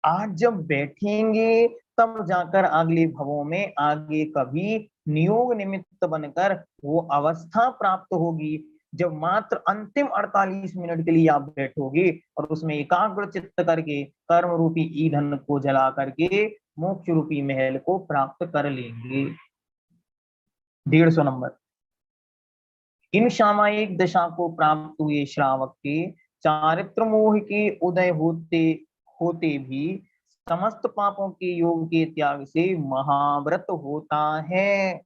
आज जब बैठेंगे तब जाकर अगले भवों में आगे कभी नियोग निमित्त बनकर वो अवस्था प्राप्त होगी, जब मात्र अंतिम 48 मिनट के लिए आप बैठोगे और उसमें एकाग्र चित्त करके कर्म रूपी ईंधन को जला करके मोक्ष रूपी महल को प्राप्त कर लेंगे। 150 नंबर। इन सामायिक दशा को प्राप्त हुए श्रावक के चारित्र मोह के उदय होते होते भी समस्त पापों के योग के त्याग से महाव्रत होता है।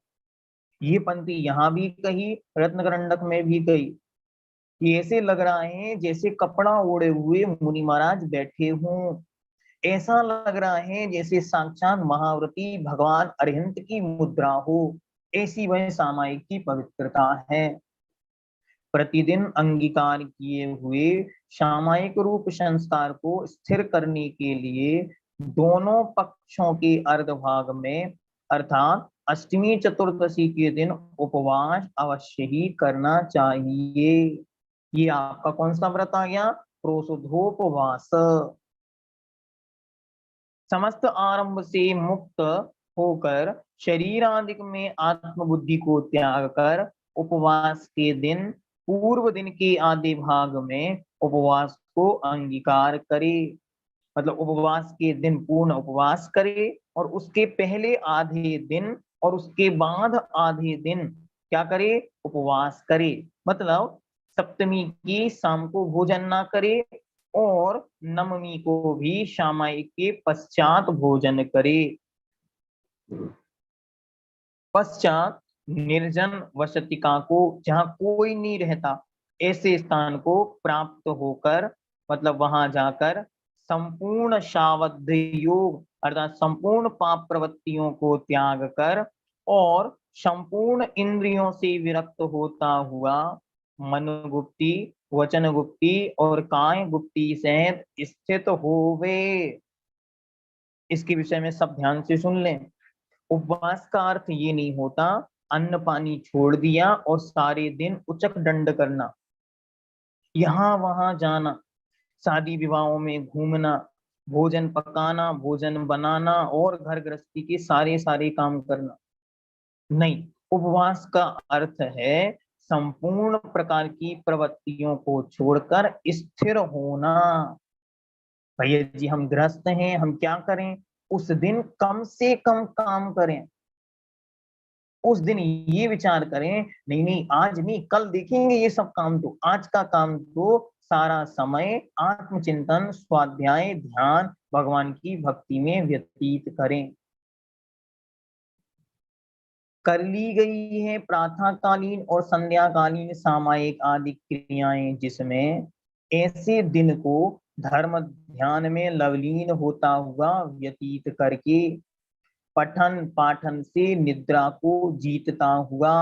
ये पंक्ति यहाँ भी कही, रत्नकरंडक में भी कही, कि ऐसे लग रहा है जैसे कपड़ा ओढ़े हुए मुनि महाराज बैठे हों, ऐसा लग रहा है जैसे साक्षात महाव्रती भगवान अरिहंत की मुद्रा हो, ऐसी वह सामायिक की पवित्रता है। प्रतिदिन अंगीकार किए हुए सामायिक रूप संस्कार को स्थिर करने के लिए दोनों पक्षों के अर्धभाग में अर्थात अष्टमी चतुर्दशी के दिन उपवास अवश्य ही करना चाहिए। ये आपका कौन सा व्रत आ गया? प्रोषधोपवास। समस्त आरंभ से मुक्त होकर शरीर आदि में आत्मबुद्धि को त्याग कर उपवास के दिन पूर्व दिन के आधे भाग में उपवास को अंगीकार करे, मतलब उपवास के दिन पूर्ण उपवास करे और उसके पहले आधे दिन और उसके बाद आधे दिन क्या करे? उपवास करे। मतलब सप्तमी की शाम को भोजन ना करे और नवमी को भी सामायिक के पश्चात भोजन करे। पश्चात निर्जन वसतिका को, जहां कोई नहीं रहता, ऐसे स्थान को प्राप्त होकर, मतलब वहां जाकर संपूर्ण शावध योग अर्थात संपूर्ण पाप प्रवृत्तियों को त्याग कर और संपूर्ण इंद्रियों से विरक्त होता हुआ मन गुप्ती, वचन गुप्ती और काय गुप्ती सहित स्थित होवे। इसके विषय में सब ध्यान से सुन लें। उपवास का अर्थ ये नहीं होता अन्न पानी छोड़ दिया और सारे दिन उचक दंड करना, यहाँ वहां जाना, शादी विवाहों में घूमना, भोजन पकाना, भोजन बनाना और घर गृहस्थी के सारे सारे काम करना नहीं। उपवास का अर्थ है संपूर्ण प्रकार की प्रवृत्तियों को छोड़कर स्थिर होना। भैया जी हम गृहस्थ हैं, हम क्या करें? उस दिन कम से कम काम करें, उस दिन ये विचार करें नहीं नहीं आज नहीं कल देखेंगे ये सब काम, तो आज का काम तो सारा समय आत्मचिंतन, स्वाध्याय, ध्यान, भगवान की भक्ति में व्यतीत करें। कर ली गई है प्रातःकालीन और संध्याकालीन सामायिक आदि क्रियाएं, जिसमें ऐसे दिन को धर्म ध्यान में लवलीन होता हुआ व्यतीत करके, पठन पाठन से निद्रा को जीतता हुआ,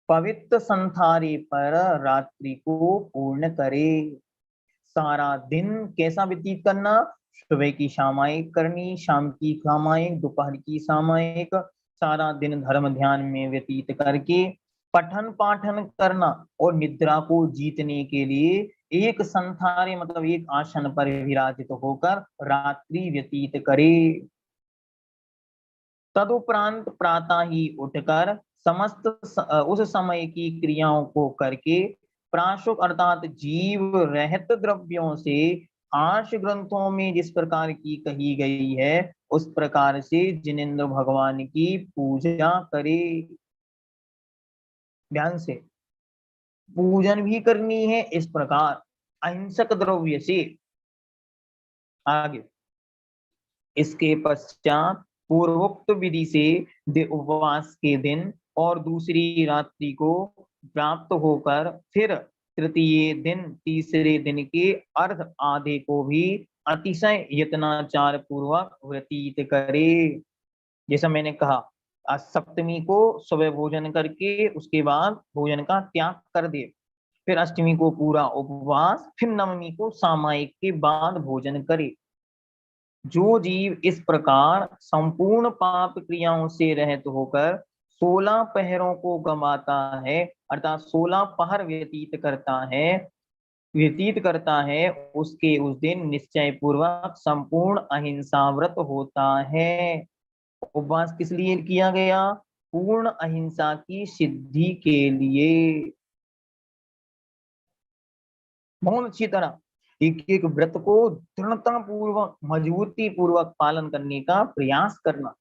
पवित्र संथारे पर रात्रि को पूर्ण करे। सारा दिन कैसा व्यतीत करना? सुबह की सामायिक करनी, शाम की सामायिक, दोपहर की सामायिक, सारा दिन धर्म ध्यान में व्यतीत करके पठन पाठन करना और निद्रा को जीतने के लिए एक संथारे मतलब एक आसन पर विराजित होकर रात्रि व्यतीत करे। तदुपरांत प्रातः ही उठकर समस्त उस समय की क्रियाओं को करके प्राशुक अर्थात जीव रहित द्रव्यों से आर्ष ग्रंथों में जिस प्रकार की कही गई है उस प्रकार से जिनेंद्र भगवान की पूजा करे। ध्यान से पूजन भी करनी है इस प्रकार अहिंसक द्रव्य से। आगे इसके पश्चात पूर्वोक्त विधि से उपवास के दिन और दूसरी रात्रि को प्राप्त होकर फिर तृतीय दिन तीसरे दिन के अर्ध आधे को भी अतिशय यत्नाचार पूर्वक व्यतीत करे। जैसा मैंने कहा आज सप्तमी को सुबह भोजन करके उसके बाद भोजन का त्याग कर दे, फिर अष्टमी को पूरा उपवास, फिर नवमी को सामायिक के बाद भोजन करे। जो जीव इस प्रकार संपूर्ण पाप क्रियाओं से रहित होकर 16 पहरों को गंवाता है अर्थात 16 पहर व्यतीत करता है उसके उस दिन निश्चय पूर्वक संपूर्ण अहिंसा व्रत होता है। उपवास किस लिए किया गया? पूर्ण अहिंसा की सिद्धि के लिए। बहुत अच्छी तरह एक एक व्रत को दृढ़ता पूर्वक मजबूती पूर्वक पालन करने का प्रयास करना।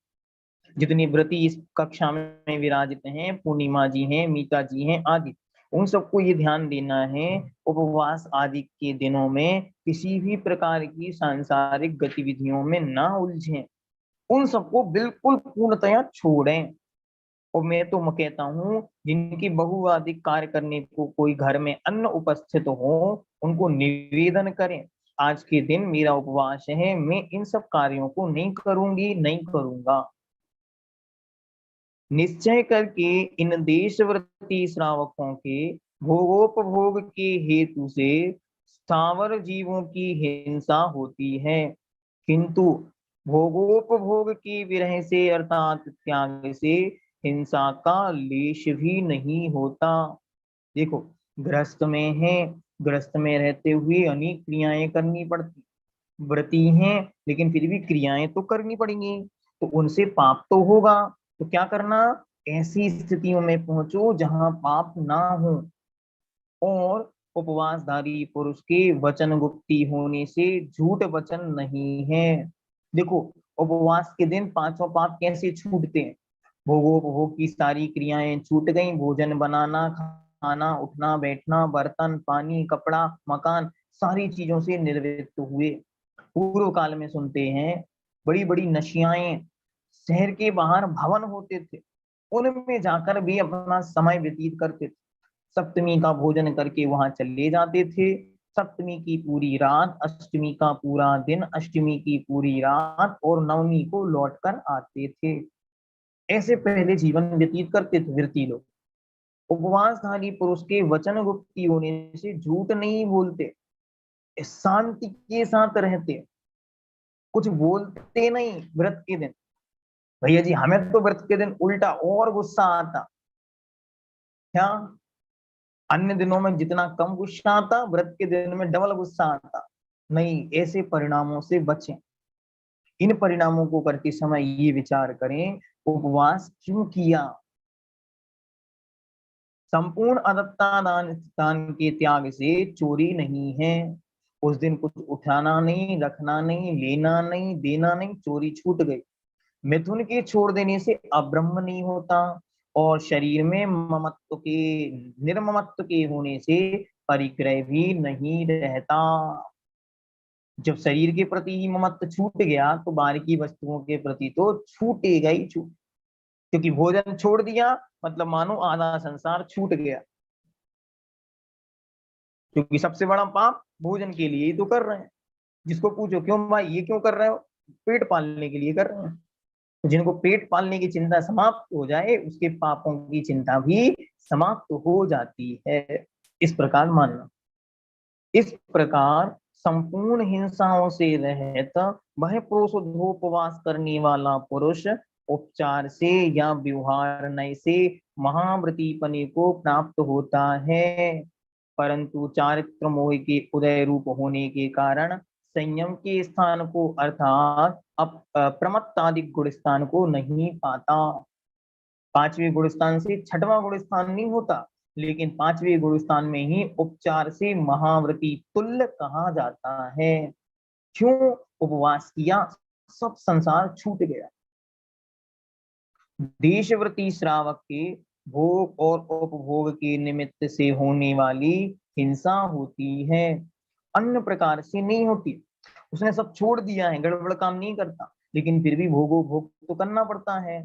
जितने व्रती इस कक्षा में विराजित हैं, पूर्णिमा जी हैं, मीता जी हैं आदि, उन सबको ये ध्यान देना है उपवास आदि के दिनों में किसी भी प्रकार की सांसारिक गतिविधियों में ना उलझें, उन सबको बिल्कुल पूर्णतया छोड़ें। और मैं तो मैं कहता हूँ जिनकी बहुआदिक कार्य करने को कोई घर में अन्न उपस्थित हो उनको निवेदन करें आज के दिन मेरा उपवास है, मैं इन सब कार्यों को नहीं करूंगी नहीं करूंगा। निश्चय करके इन देशव्रती श्रावकों के भोगोपभोग के हेतु से स्थावर जीवों की हिंसा होती है, किंतु भोगोपभोग की विरह से अर्थात त्याग से हिंसा का लेश भी नहीं होता। देखो गृहस्थ में है, गृहस्थ में रहते हुए अनेक क्रियाएं करनी पड़ती, व्रती हैं लेकिन फिर भी क्रियाएं तो करनी पड़ेंगी, तो उनसे पाप तो होगा। तो क्या करना? ऐसी स्थितियों में पहुंचो जहां पाप ना हो। और उपवासधारी पुरुष के वचन गुप्ती होने से झूठ वचन नहीं है। देखो उपवास के दिन पांचों पाप कैसे छूटते हैं? भोगोपभोग की सारी क्रियाएं छूट गई, भोजन बनाना खाना उठना बैठना बर्तन पानी कपड़ा मकान सारी चीजों से निर्वृत्त हुए। पूर्व काल में सुनते हैं बड़ी बड़ी नशियाएं शहर के बाहर भवन होते थे, उनमें जाकर भी अपना समय व्यतीत करते थे। सप्तमी का भोजन करके वहां चले जाते थे, सप्तमी की पूरी रात, अष्टमी का पूरा दिन, अष्टमी की पूरी रात और नवमी को लौट कर आते थे। ऐसे पहले जीवन व्यतीत करते थे व्रती लोग। उपवासधारी पुरुष के वचन गुप्ती होने से झूठ नहीं बोलते, शांति के साथ रहते, कुछ बोलते नहीं व्रत के दिन। भैया जी हमें तो व्रत के दिन उल्टा और गुस्सा आता, क्या अन्य दिनों में जितना कम गुस्सा आता व्रत के दिन में डबल गुस्सा आता। नहीं, ऐसे परिणामों से बचें। इन परिणामों को करते समय ये विचार करें उपवास क्यों किया। संपूर्ण अदत्ता दान के त्याग से चोरी नहीं है। उस दिन कुछ उठाना नहीं, रखना नहीं, लेना नहीं, देना नहीं, चोरी छूट गई। मिथुन के छोड़ देने से अब्रह्म नहीं होता और शरीर में ममत्व के निर्ममत्व के होने से परिग्रह भी नहीं रहता। जब शरीर के प्रति ही ममत्व छूट गया तो बाहर की वस्तुओं के प्रति तो छूटेगा ही छूट, क्योंकि भोजन छोड़ दिया मतलब मानो आधा संसार छूट गया, क्योंकि सबसे बड़ा पाप भोजन के लिए ही तो कर रहे हैं। जिसको पूछो क्यों भाई ये क्यों कर रहे हो, पेट पालने के लिए कर रहे हैं। जिनको पेट पालने की चिंता समाप्त हो जाए उसके पापों की चिंता भी समाप्त हो जाती है, इस प्रकार मानना। इस प्रकार संपूर्ण हिंसाओं से रहित वह पुरुषोपवास करने वाला पुरुष उपचार से या व्यवहार नय से महाव्रती पने को प्राप्त होता है, परंतु चारित्र मोह के उदय रूप होने के कारण संयम के स्थान को अर्थात प्रमत्तादि गुण स्थान को नहीं पाता। पांचवें गुण स्थान से छठवां गुण स्थान नहीं होता, लेकिन पांचवें गुण स्थान में ही उपचार से महाव्रती तुल्य कहा जाता है। क्यों? उपवास किया, सब संसार छूट गया। देशव्रती श्रावक के भोग और उपभोग के निमित्त से होने वाली हिंसा होती है, अन्य प्रकार से नहीं होती। उसने सब छोड़ दिया है, गड़बड़ काम नहीं करता, लेकिन फिर भी भोगो भोग तो करना पड़ता है।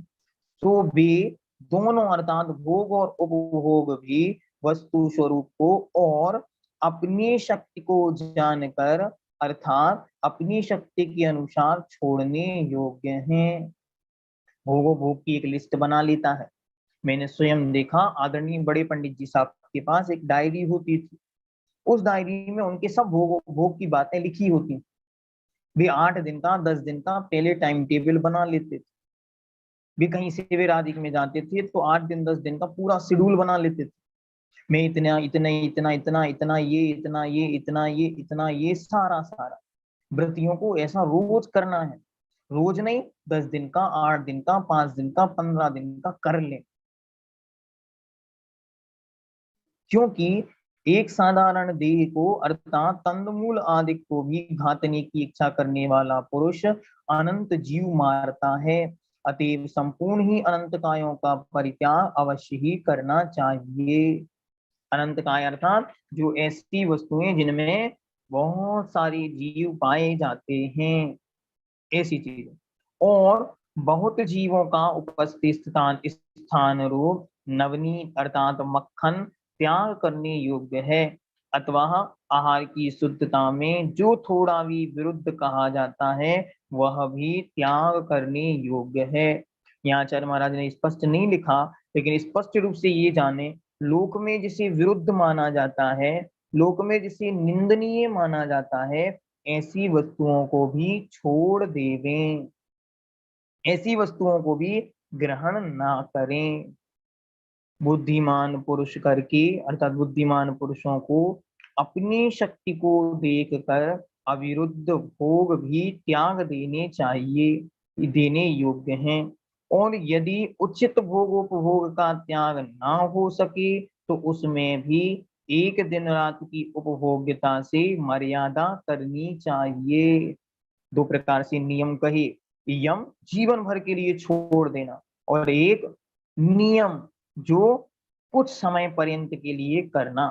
तो वे दोनों अर्थात भोग और उपभोग भी वस्तु स्वरूप को और अपनी शक्ति को जानकर अर्थात अपनी शक्ति के अनुसार छोड़ने योग्य हैं। भोगो भोग की एक लिस्ट बना लेता है। मैंने स्वयं देखा, आदरणीय बड़े पंडित जी साहब के पास एक डायरी होती थी। उस डायरी में उनके सब भोग भोग की बातें लिखी होती। वे 8 दिन का 10 दिन का पहले टाइम टेबल बना लेते थे। वे कहीं शिविर आदि में जाते थे तो 8 दिन 10 दिन का पूरा शेड्यूल बना लेते थे। मैं इतना इतना इतना इतना इतना ये इतना ये इतना ये इतना ये सारा सारा व्रतियों को ऐसा रोज करना है। रोज नहीं, 10 दिन का, 8 दिन का, 5 दिन का, 15 दिन का कर ले। क्योंकि एक साधारण देह को अर्थात तंदमूल आदि को भी घातने की इच्छा करने वाला पुरुष अनंत जीव मारता है। अतएव संपूर्ण ही अनंत कायों का परित्याग अवश्य ही करना चाहिए। अनंत काय अर्थात जो ऐसी वस्तुएं जिनमें बहुत सारे जीव पाए जाते हैं, ऐसी चीजें। और बहुत जीवों का उपस्थित स्थान रूप नवनीत अर्थात मक्खन त्याग करने योग्य है, अथवा आहार की शुद्धता में जो थोड़ा भी विरुद्ध कहा जाता है वह भी त्याग करने योग्य है। यहाँ आचार्य महाराज ने स्पष्ट नहीं लिखा, लेकिन स्पष्ट रूप से ये जाने, लोक में जिसे विरुद्ध माना जाता है, लोक में जिसे निंदनीय माना जाता है, ऐसी वस्तुओं को भी छोड़ देवें, ऐसी वस्तुओं को भी ग्रहण ना करें। बुद्धिमान पुरुष करके अर्थात बुद्धिमान पुरुषों को अपनी शक्ति को देखकर अविरुद्ध भोग भी त्याग देने चाहिए, देने योग्य हैं। और यदि उचित भोगोपभोग का त्याग ना हो सके तो उसमें भी एक दिन रात की उपभोग्यता से मर्यादा करनी चाहिए। 2 प्रकार से नियम कहे, यम जीवन भर के लिए छोड़ देना, और एक नियम जो कुछ समय पर्यंत के लिए करना।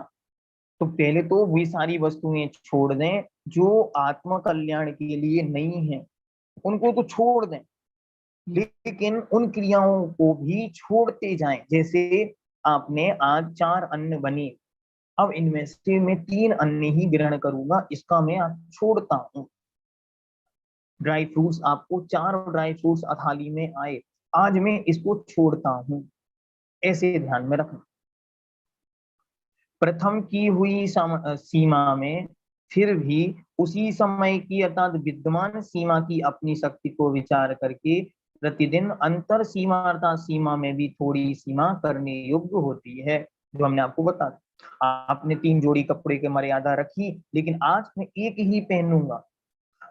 तो पहले तो वे सारी वस्तुएं छोड़ दें जो आत्म कल्याण के लिए नहीं है, उनको तो छोड़ दें, लेकिन उन क्रियाओं को भी छोड़ते जाएं। जैसे आपने आज 4 अन्न बने, अब इनमें से मैं 3 अन्न ही ग्रहण करूंगा, इसका मैं आज छोड़ता हूँ। ड्राई फ्रूट्स, आपको 4 ड्राई फ्रूट्स थाली में आए, आज मैं इसको छोड़ता हूँ, ऐसे ध्यान में रखना। प्रथम की हुई सीमा में फिर भी उसी समय की अर्थात विद्यमान सीमा की अपनी शक्ति को विचार करके प्रतिदिन अंतर सीमा अर्थात सीमा में भी थोड़ी सीमा करने योग्य होती है, जो हमने आपको बता दिया। आपने 3 जोड़ी कपड़े की मर्यादा रखी, लेकिन आज मैं एक ही पहनूंगा।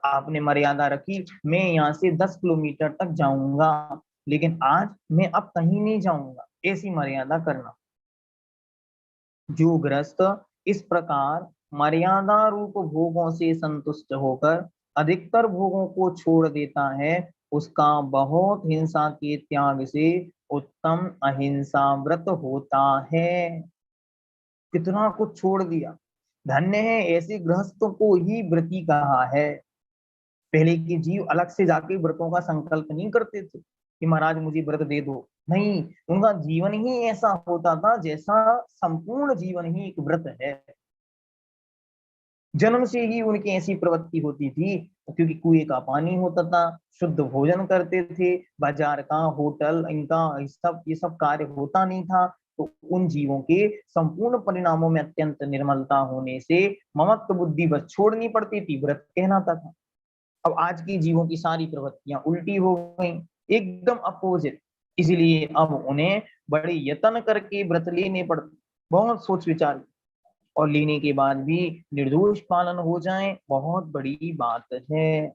आपने मर्यादा रखी, मैं यहाँ से 10 किलोमीटर तक जाऊंगा, लेकिन आज मैं अब कहीं नहीं जाऊंगा, ऐसी मर्यादा करना। जो गृहस्थ इस प्रकार मर्यादा रूप भोगों से संतुष्ट होकर अधिकतर भोगों को छोड़ देता है, उसका बहुत हिंसा के त्याग से उत्तम अहिंसा व्रत होता है। कितना कुछ छोड़ दिया, धन्य है ऐसे गृहस्थों को ही व्रती कहा है। पहले के जीव अलग से जाके व्रतों का संकल्प नहीं करते थे कि महाराज मुझे व्रत दे दो, नहीं, उनका जीवन ही ऐसा होता था जैसा संपूर्ण जीवन ही एक व्रत है। जन्म से ही उनकी ऐसी प्रवृत्ति होती थी, क्योंकि कुएं का पानी होता था, शुद्ध भोजन करते थे, बाजार का, होटल, इनका ये सब कार्य होता नहीं था, तो उन जीवों के संपूर्ण परिणामों में अत्यंत निर्मलता होने से ममत्व बुद्धि बस छोड़नी पड़ती थी, व्रत कहलाता था। अब आज की जीवों की सारी प्रवृत्तियां उल्टी हो गई, एकदम अपोजिट। इसलिए अब उन्हें बड़े यत्न करके व्रत लेने पड़ते, बहुत सोच विचार, और लेने के बाद भी निर्दोष पालन हो जाए, बहुत बड़ी बात है।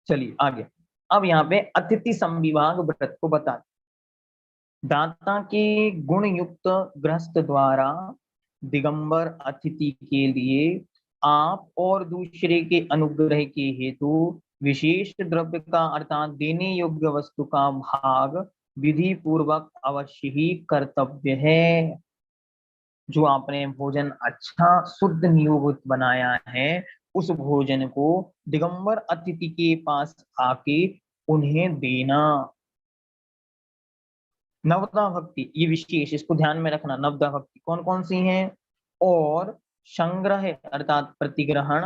चलिए आगे। अब यहाँ पे अतिथि संविभाग व्रत को बता, दाता के गुण युक्त गृहस्थ द्वारा दिगंबर अतिथि के लिए आप और दूसरे के अनुग्रह के हेतु विशेष द्रव्य का अर्थात देने योग्य वस्तु का भाग विधि पूर्वक अवश्य ही कर्तव्य है। जो आपने भोजन अच्छा शुद्ध नियोजित बनाया है, उस भोजन को दिगंबर अतिथि के पास आके उन्हें देना। नवदा भक्ति ये विशेष, इसको ध्यान में रखना। नवदा भक्ति कौन कौन सी हैं? और संग्रह अर्थात प्रतिग्रहण,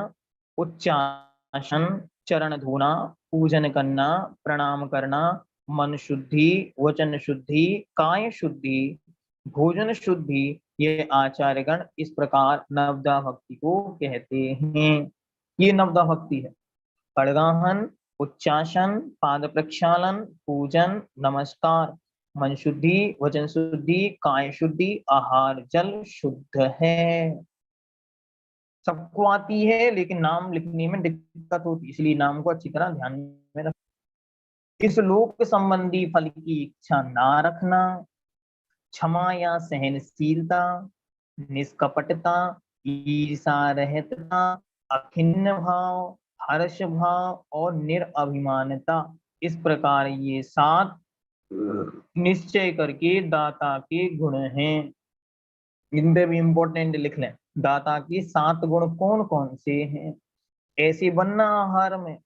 उच्चासन, चरण धोना, पूजन करना, प्रणाम करना, मन शुद्धि, वचन शुद्धि, काय शुद्धि, भोजन शुद्धि, ये आचार्यगण इस प्रकार नवदा भक्ति को कहते हैं। ये नवदा भक्ति है। खड़गाहन, उच्चासन, पाद प्रक्षालन, पूजन, नमस्कार, मन शुद्धि, वचन शुद्धि, काय शुद्धि, आहार जल शुद्ध है। सबको आती है, लेकिन नाम लिखने में दिक्कत होती, इसलिए नाम को अच्छी तरह ध्यान में रख। इस लोक संबंधी फल की इच्छा ना रखना, क्षमा या सहनशीलता, निष्कपटता, ईर्षा रहता, अखिन्न भाव, हर्ष भाव और निरअभिमानता, इस प्रकार ये 7 निश्चय करके दाता के गुण हैं। इन पे भी इंपॉर्टेंट लिख लें, दाता के 7 गुण कौन कौन से हैं। ऐसे बनना आहार में,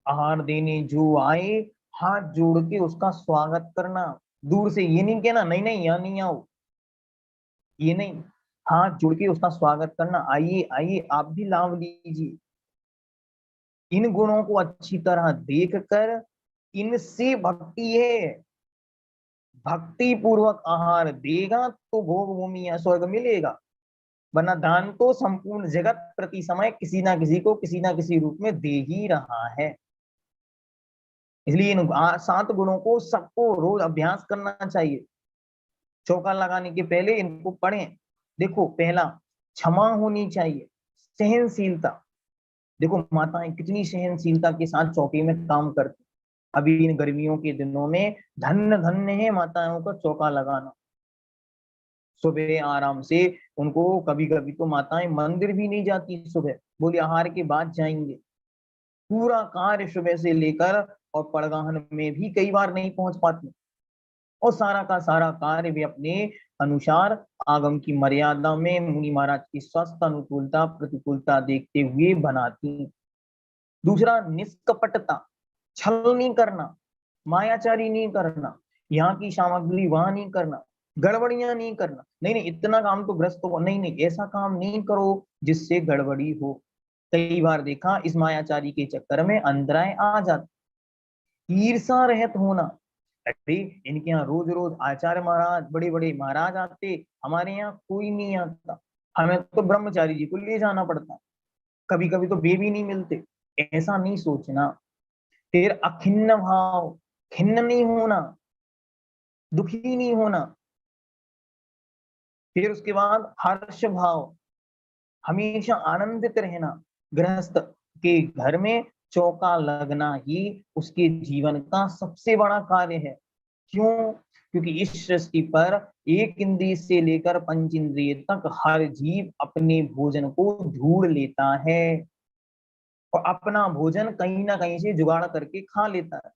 आहार देने जो आए हाथ जोड़ के उसका स्वागत करना, दूर से ये नहीं कहना नहीं नहीं यहाँ नहीं आओ, ये नहीं, हाथ जोड़ के उसका स्वागत करना, आइए आइए आप भी लाभ लीजिए। इन गुणों को अच्छी तरह देखकर इनसे भक्ति है, भक्ति पूर्वक आहार देगा तो भोग भूमि या स्वर्ग मिलेगा, वरना दान तो संपूर्ण जगत प्रति समय किसी ना किसी को किसी ना किसी रूप में दे ही रहा है। इसलिए इन 7 गुणों को सबको रोज अभ्यास करना चाहिए। चौका लगाने के पहले इनको पढ़ें। देखो, पहला क्षमा होनी चाहिए, सहनशीलता। देखो माताएं कितनी सहनशीलता के साथ चौके में काम करती। अभी इन गर्मियों के दिनों में धन्य धन्य है माताओं का चौका लगाना। सुबह आराम से, उनको कभी कभी तो माताएं मंदिर भी नहीं जाती सुबह, बोली आहार के बाद जाएंगे। पूरा कार्य सुबह से लेकर, और पड़गाहन में भी कई बार नहीं पहुंच पाती, और सारा का सारा कार्य भी अपने अनुसार आगम की मर्यादा में मुनि महाराज की स्वस्थ अनुकूलता प्रतिकूलता देखते हुए बनाती। दूसरा निष्कपटता, छल नहीं करना, मायाचारी नहीं करना, यहाँ की सामग्री वहां नहीं करना, गड़बड़ियां नहीं करना। नहीं नहीं इतना काम तो ग्रस्त हो, नहीं नहीं ऐसा काम नहीं करो जिससे गड़बड़ी हो। कई बार देखा इस मायाचारी के चक्कर में अंतराय आ जाती। ईर्षा रहित होना, अरे इनके यहाँ रोज रोज आचार्य महाराज बड़े बड़े महाराज आते, हमारे यहाँ कोई नहीं आता, हमें तो ब्रह्मचारी जी को ले जाना पड़ता, कभी कभी तो वे भी नहीं मिलते, ऐसा नहीं सोचना। फिर अखिन्न भाव, खिन्न नहीं होना, दुखी नहीं होना। फिर उसके बाद हर्ष भाव, हमेशा आनंदित रहना। गृहस्थ के घर में चौका लगना ही उसके जीवन का सबसे बड़ा कार्य है। क्यों? क्योंकि इस सृष्टि पर एक इंद्रिय से लेकर 5 इंद्रिय तक हर जीव अपने भोजन को ढूंढ लेता है, और अपना भोजन कहीं ना कहीं से जुगाड़ करके खा लेता है।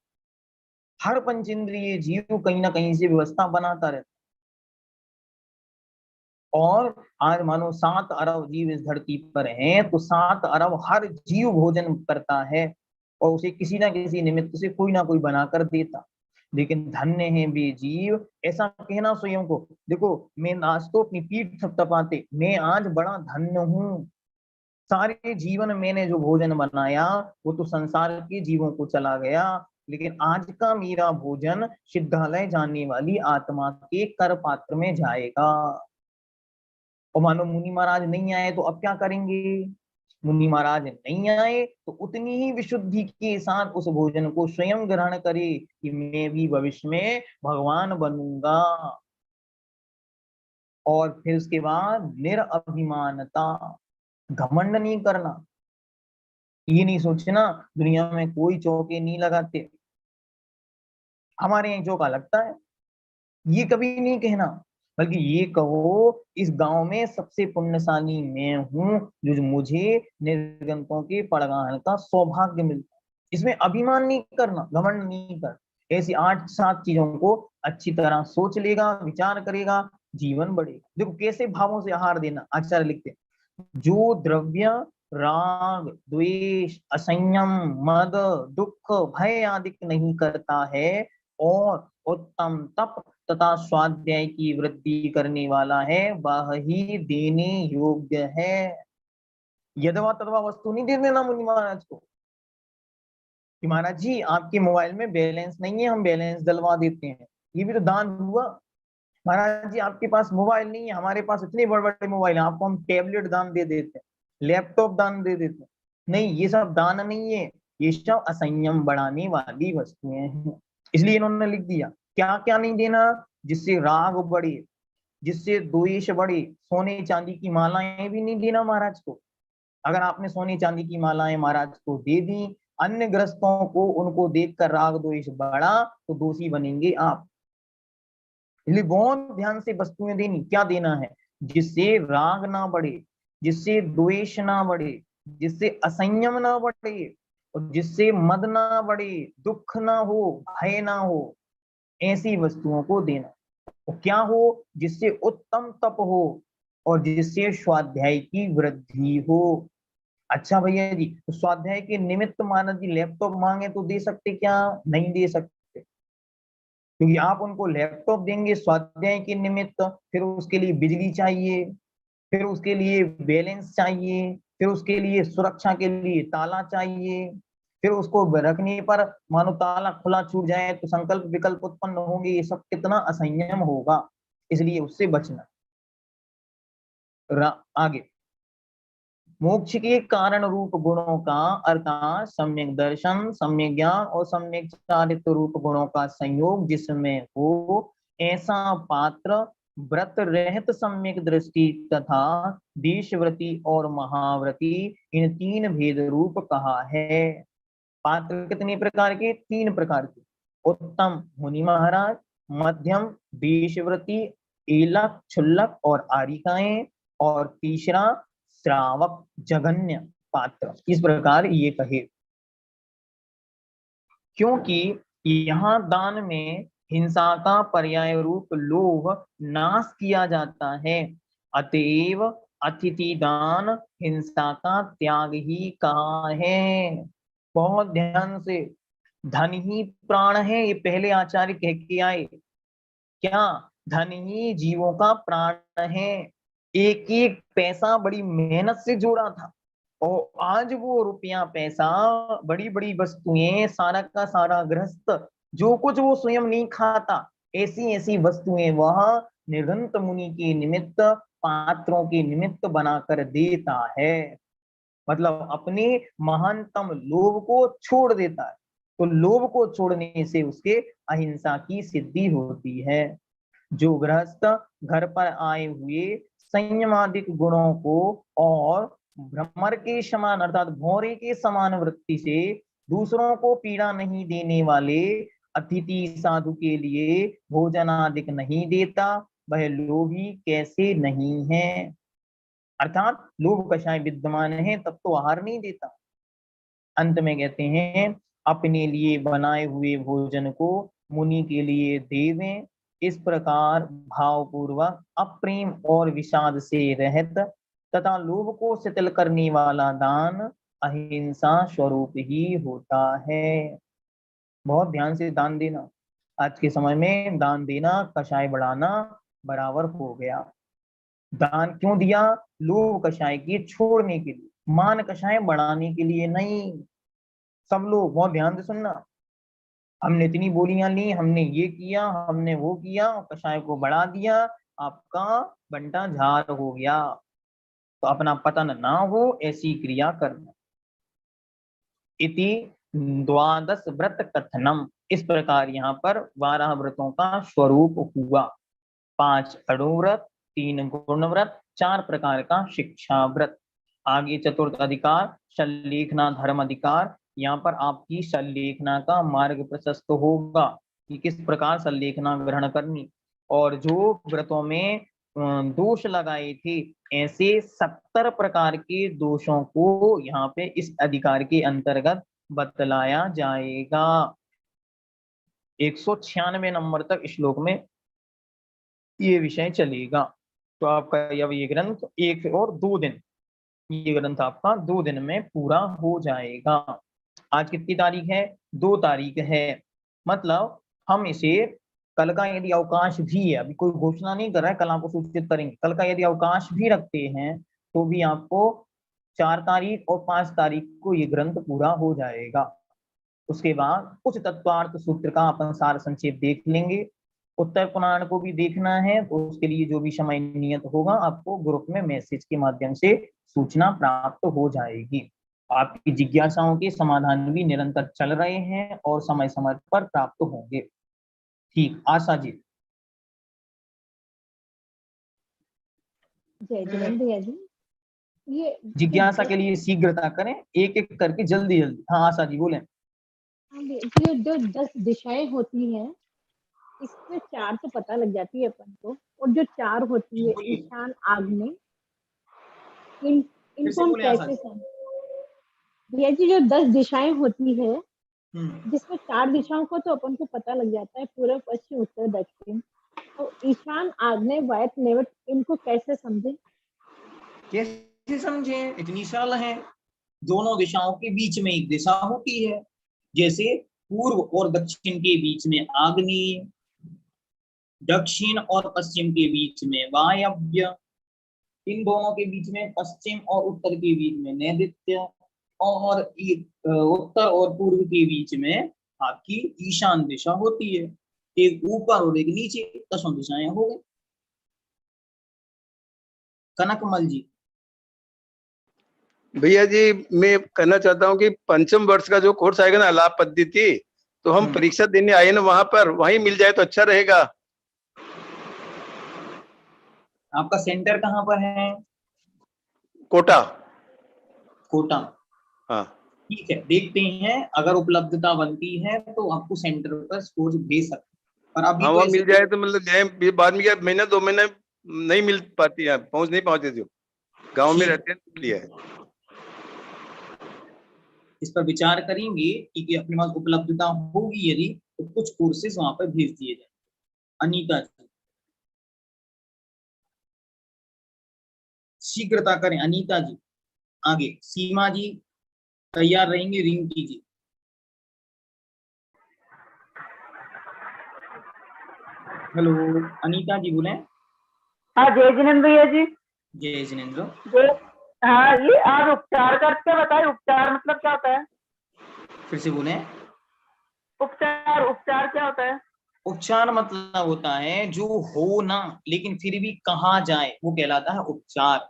हर 5 इंद्रिय जीव कहीं ना कहीं से व्यवस्था बनाता रहता है। और आज मानो 7 अरब जीव इस धरती पर हैं, तो 7 अरब हर जीव भोजन करता है, और उसे किसी ना किसी निमित्त से कोई ना कोई बनाकर देता। लेकिन धन्य है वे जीव, ऐसा कहना स्वयं को। देखो, मैं आज तो अपनी पीठ थपथपाते, मैं आज बड़ा धन्य हूँ, सारे जीवन मैंने जो भोजन बनाया वो तो संसार के जीवों को चला गया, लेकिन आज का मेरा भोजन सिद्धालय जाने वाली आत्मा के कर पात्र में जाएगा। और मानो मुनि महाराज नहीं आए तो अब क्या करेंगे? मुनि महाराज नहीं आए तो उतनी ही विशुद्धि के साथ उस भोजन को स्वयं ग्रहण करे कि मैं भी भविष्य में भगवान बनूंगा। और फिर उसके बाद निरअभिमानता, घमंड नहीं करना। ये नहीं सोचना दुनिया में कोई चौके नहीं लगाते, हमारे यहाँ चौका लगता है, ये कभी नहीं कहना। बल्कि ये कहो इस गांव में सबसे पुण्यशाली मैं हूँ जो मुझे निर्गंतों के पड़गान का सौभाग्य मिलता है। इसमें अभिमान नहीं करना, घमंड नहीं कर। ऐसी 8-7 चीजों को अच्छी तरह सोच लेगा, विचार करेगा, जीवन बढ़ेगा। देखो कैसे भावों से आहार देना, आचार्य लिखते हैं, जो द्रव्य राग द्वेष असंयम मद दुख भय आदि नहीं करता है और उत्तम तप तथा स्वाध्याय की वृद्धि करने वाला है, वह ही देने योग्य है। यदवा तदवा वस्तु नहीं दे देना मुनि महाराज को कि महाराज जी आपके मोबाइल में बैलेंस नहीं है, हम बैलेंस डलवा देते हैं, ये भी तो दान हुआ। महाराज जी आपके पास मोबाइल नहीं है, हमारे पास इतने बड़े बड़े मोबाइल हैं, आपको हम टैबलेट दान दे देते हैं, लैपटॉप दान दे देते हैं। नहीं, ये सब दान नहीं है, ये सब असंयम बढ़ाने वाली वस्तुएं हैं। इसलिए इन्होंने लिख दिया क्या क्या नहीं देना, जिससे राग बढ़े, जिससे द्वेष बढ़े। सोने चांदी की मालाएं भी नहीं देना महाराज को। अगर आपने सोने चांदी की मालाएं महाराज को दे दी, अन्य ग्रस्तों को उनको देखकर राग द्वेष बढ़ा, तो दोषी बनेंगे आप। इसलिए बहुत ध्यान से वस्तुएं देनी। क्या देना है? जिससे राग ना बढ़े, जिससे द्वेष ना बढ़े, जिससे असंयम ना बढ़े, और जिससे मद ना बढ़े, दुख ना हो, भय ना हो, ऐसी वस्तुओं को देना। तो क्या हो? जिससे उत्तम तप हो और जिससे स्वाध्याय की वृद्धि हो। अच्छा भैया जी, तो स्वाध्याय के निमित्त मानव जी लैपटॉप मांगे तो दे सकते क्या? नहीं दे सकते, क्योंकि आप उनको लैपटॉप देंगे स्वाध्याय के निमित्त, फिर उसके लिए बिजली चाहिए, फिर उसके लिए बैलेंस चाहिए, फिर उसके लिए सुरक्षा के लिए ताला चाहिए, फिर उसको रखने पर मानो ताला खुला छूट जाए तो संकल्प विकल्प उत्पन्न होंगे, ये सब कितना असंयम होगा। इसलिए उससे बचना। आगे, मोक्ष के कारण रूप गुणों का अर्थात सम्यक दर्शन, सम्यक ज्ञान और सम्यक चारित्र रूप गुणों का संयोग जिसमें हो, ऐसा पात्र व्रत रहित सम्यक दृष्टि तथा देशव्रति और महाव्रति, इन 3 भेद रूप कहा है। पात्र कितने प्रकार के? 3 प्रकार के। उत्तम मुनि महाराज, मध्यम देशव्रति, एलक क्षुल्लक और आरिकाएं, और तीसरा श्रावक जघन्य पात्र। इस प्रकार ये कहे, क्योंकि यहाँ दान में हिंसा का पर्याय रूप लोभ नाश किया जाता है, अतएव अतिथि दान हिंसा का त्याग ही कहा है। बहुत ध्यान से, धन ही प्राण है, ये पहले आचार्य कह के आए। क्या? धन ही जीवों का प्राण है। एक एक पैसा बड़ी मेहनत से जोड़ा था, और आज वो रुपया पैसा, बड़ी बड़ी वस्तुएं, सारा का सारा गृहस्थ जो कुछ वो स्वयं नहीं खाता, ऐसी ऐसी वस्तुएं वह निर्घंत मुनि के निमित्त, पात्रों के निमित्त बनाकर देता है। मतलब अपने महानतम लोभ को छोड़ देता है। तो लोभ को छोड़ने से उसके अहिंसा की सिद्धि होती है। जो गृहस्थ घर पर आए हुए संयमादिक गुणों को और भ्रमर के समान अर्थात भौरे के समान वृत्ति से दूसरों को पीड़ा नहीं देने वाले अतिथि साधु के लिए भोजन आदिक नहीं देता, वह लोभी कैसे नहीं है। अर्थात लोभ कषाय विद्यमान है तब तो आहार नहीं देता। अंत में कहते हैं, अपने लिए बनाए हुए भोजन को मुनि के लिए देवें। इस प्रकार भावपूर्वक अप्रेम और विषाद से रहित तथा लोभ को शिथिल करने वाला दान अहिंसा स्वरूप ही होता है। बहुत ध्यान से दान देना। आज के समय में दान देना कषाय बढ़ाना बराबर हो गया। दान क्यों दिया? लोभ कषाय के छोड़ने के लिए, मान कषाय बढ़ाने के लिए नहीं। सब लोग बहुत ध्यान से सुनना। हमने इतनी बोलियां ली, हमने ये किया, हमने वो किया, कषाय को बढ़ा दिया, आपका बंटा झार हो गया। तो अपना पतन ना हो ऐसी क्रिया करना। इति द्वादश व्रत कथनम, इस प्रकार यहाँ पर 12 व्रतों का स्वरूप हुआ। 5 अणुव्रत, 3 गुण व्रत, 4 प्रकार का शिक्षा व्रत। आगे चतुर्थ अधिकार सल्लेखना धर्म अधिकार। यहाँ पर आपकी सल्लेखना का मार्ग प्रशस्त होगा कि किस प्रकार सल्लेखना ग्रहण करनी। और जो व्रतों में दोष लगाए थे, ऐसे 70 प्रकार के दोषों को यहाँ पे इस अधिकार के अंतर्गत बतलाया जाएगा। 196 नंबर तक श्लोक में ये विषय चलेगा। तो आपका ये ग्रंथ 1 और 2 दिन, ये ग्रंथ आपका 2 दिन में पूरा हो जाएगा। आज कितनी तारीख है? 2 तारीख है। मतलब हम इसे कल का यदि अवकाश भी है, अभी कोई घोषणा नहीं कर रहा है, कल आपको सूचित करेंगे, कल का यदि अवकाश भी रखते हैं तो भी आपको 4 तारीख और 5 तारीख को ये ग्रंथ पूरा हो जाएगा। उसके बाद कुछ तत्वार्थ सूत्र का अपन सार संक्षेप देख लेंगे। उत्तर पुराण को भी देखना है तो उसके लिए जो भी समय नियत होगा आपको ग्रुप में मैसेज के माध्यम से सूचना प्राप्त हो जाएगी। आपकी जिज्ञासाओं के समाधान भी निरंतर चल रहे हैं और समय समय पर प्राप्त होंगे। ठीक, आशा जी। जय जगन भैया जी, ये जिज्ञासा के लिए शीघ्रता करें, एक एक करके जल्दी जल्दी। हाँ आशा जी बोले। ये जो 10 दिशाएं होती हैं, इसमें 4 तो पता लग जाती है अपन को, और जो 4 होती है ईशान आग्नेय, इनको हम कैसे समझें भैया जी? जो 10 दिशाएं होती है जिसमें 4 दिशाओं को तो अपन को पता लग जाता है, पूर्व पश्चिम उत्तर दक्षिण, तो ईशान आग्नेय वायव्य नैऋत्य, इनको कैसे समझें? कैसे समझे? इतनी सरल है। दोनों दिशाओं के बीच में एक दिशा होती है, जैसे पूर्व और दक्षिण के बीच में आग्नेय, दक्षिण और पश्चिम के बीच में वायव्य, इन दोनों के बीच में पश्चिम और उत्तर के बीच में नैऋत्य, और उत्तर और पूर्व के बीच में आपकी ईशान दिशा होती है। एक ऊपर और एक नीचे, 10 दिशाएं हो गई। कनकमल जी। भैया जी, मैं कहना चाहता हूँ कि पंचम वर्ष का जो कोर्स आएगा ना लाभ पद्धति, तो हम परीक्षा देने आए ना वहां पर, वहीं मिल जाए तो अच्छा रहेगा। आपका सेंटर कहाँ पर है? कोटा। कोटा। हाँ ठीक है, देखते हैं अगर उपलब्धता बनती है तो आपको सेंटर पर स्कोर भेज सकते हैं। पर अभी हाँ, तो वहाँ मिल जाए तो मतलब बाद में क्या महीना 2 महीने नहीं मिल पाती है, नहीं पहुंचते जो गाँव में रहते हैं इसलिए। इस पर विचार करेंगे कि अपने पास उपलब्धता होगी यदि, तो कुछ कोर्सेज वहां पर भेज दिए जाए। अनीता जी, शीघ्रता करें अनीता जी। आगे सीमा जी तैयार रहेंगे, रिंकी जी। हेलो अनीता जी बोले। हाँ जय जिनेन्द्र भैया जी। जय जिनेन्द्र। हाँ, ये आप उपचार करके बताइए, उपचार मतलब क्या होता है? फिर से बोले। उपचार, उपचार क्या होता है? उपचार मतलब होता है जो हो ना लेकिन फिर भी कहा जाए, वो कहलाता है उपचार।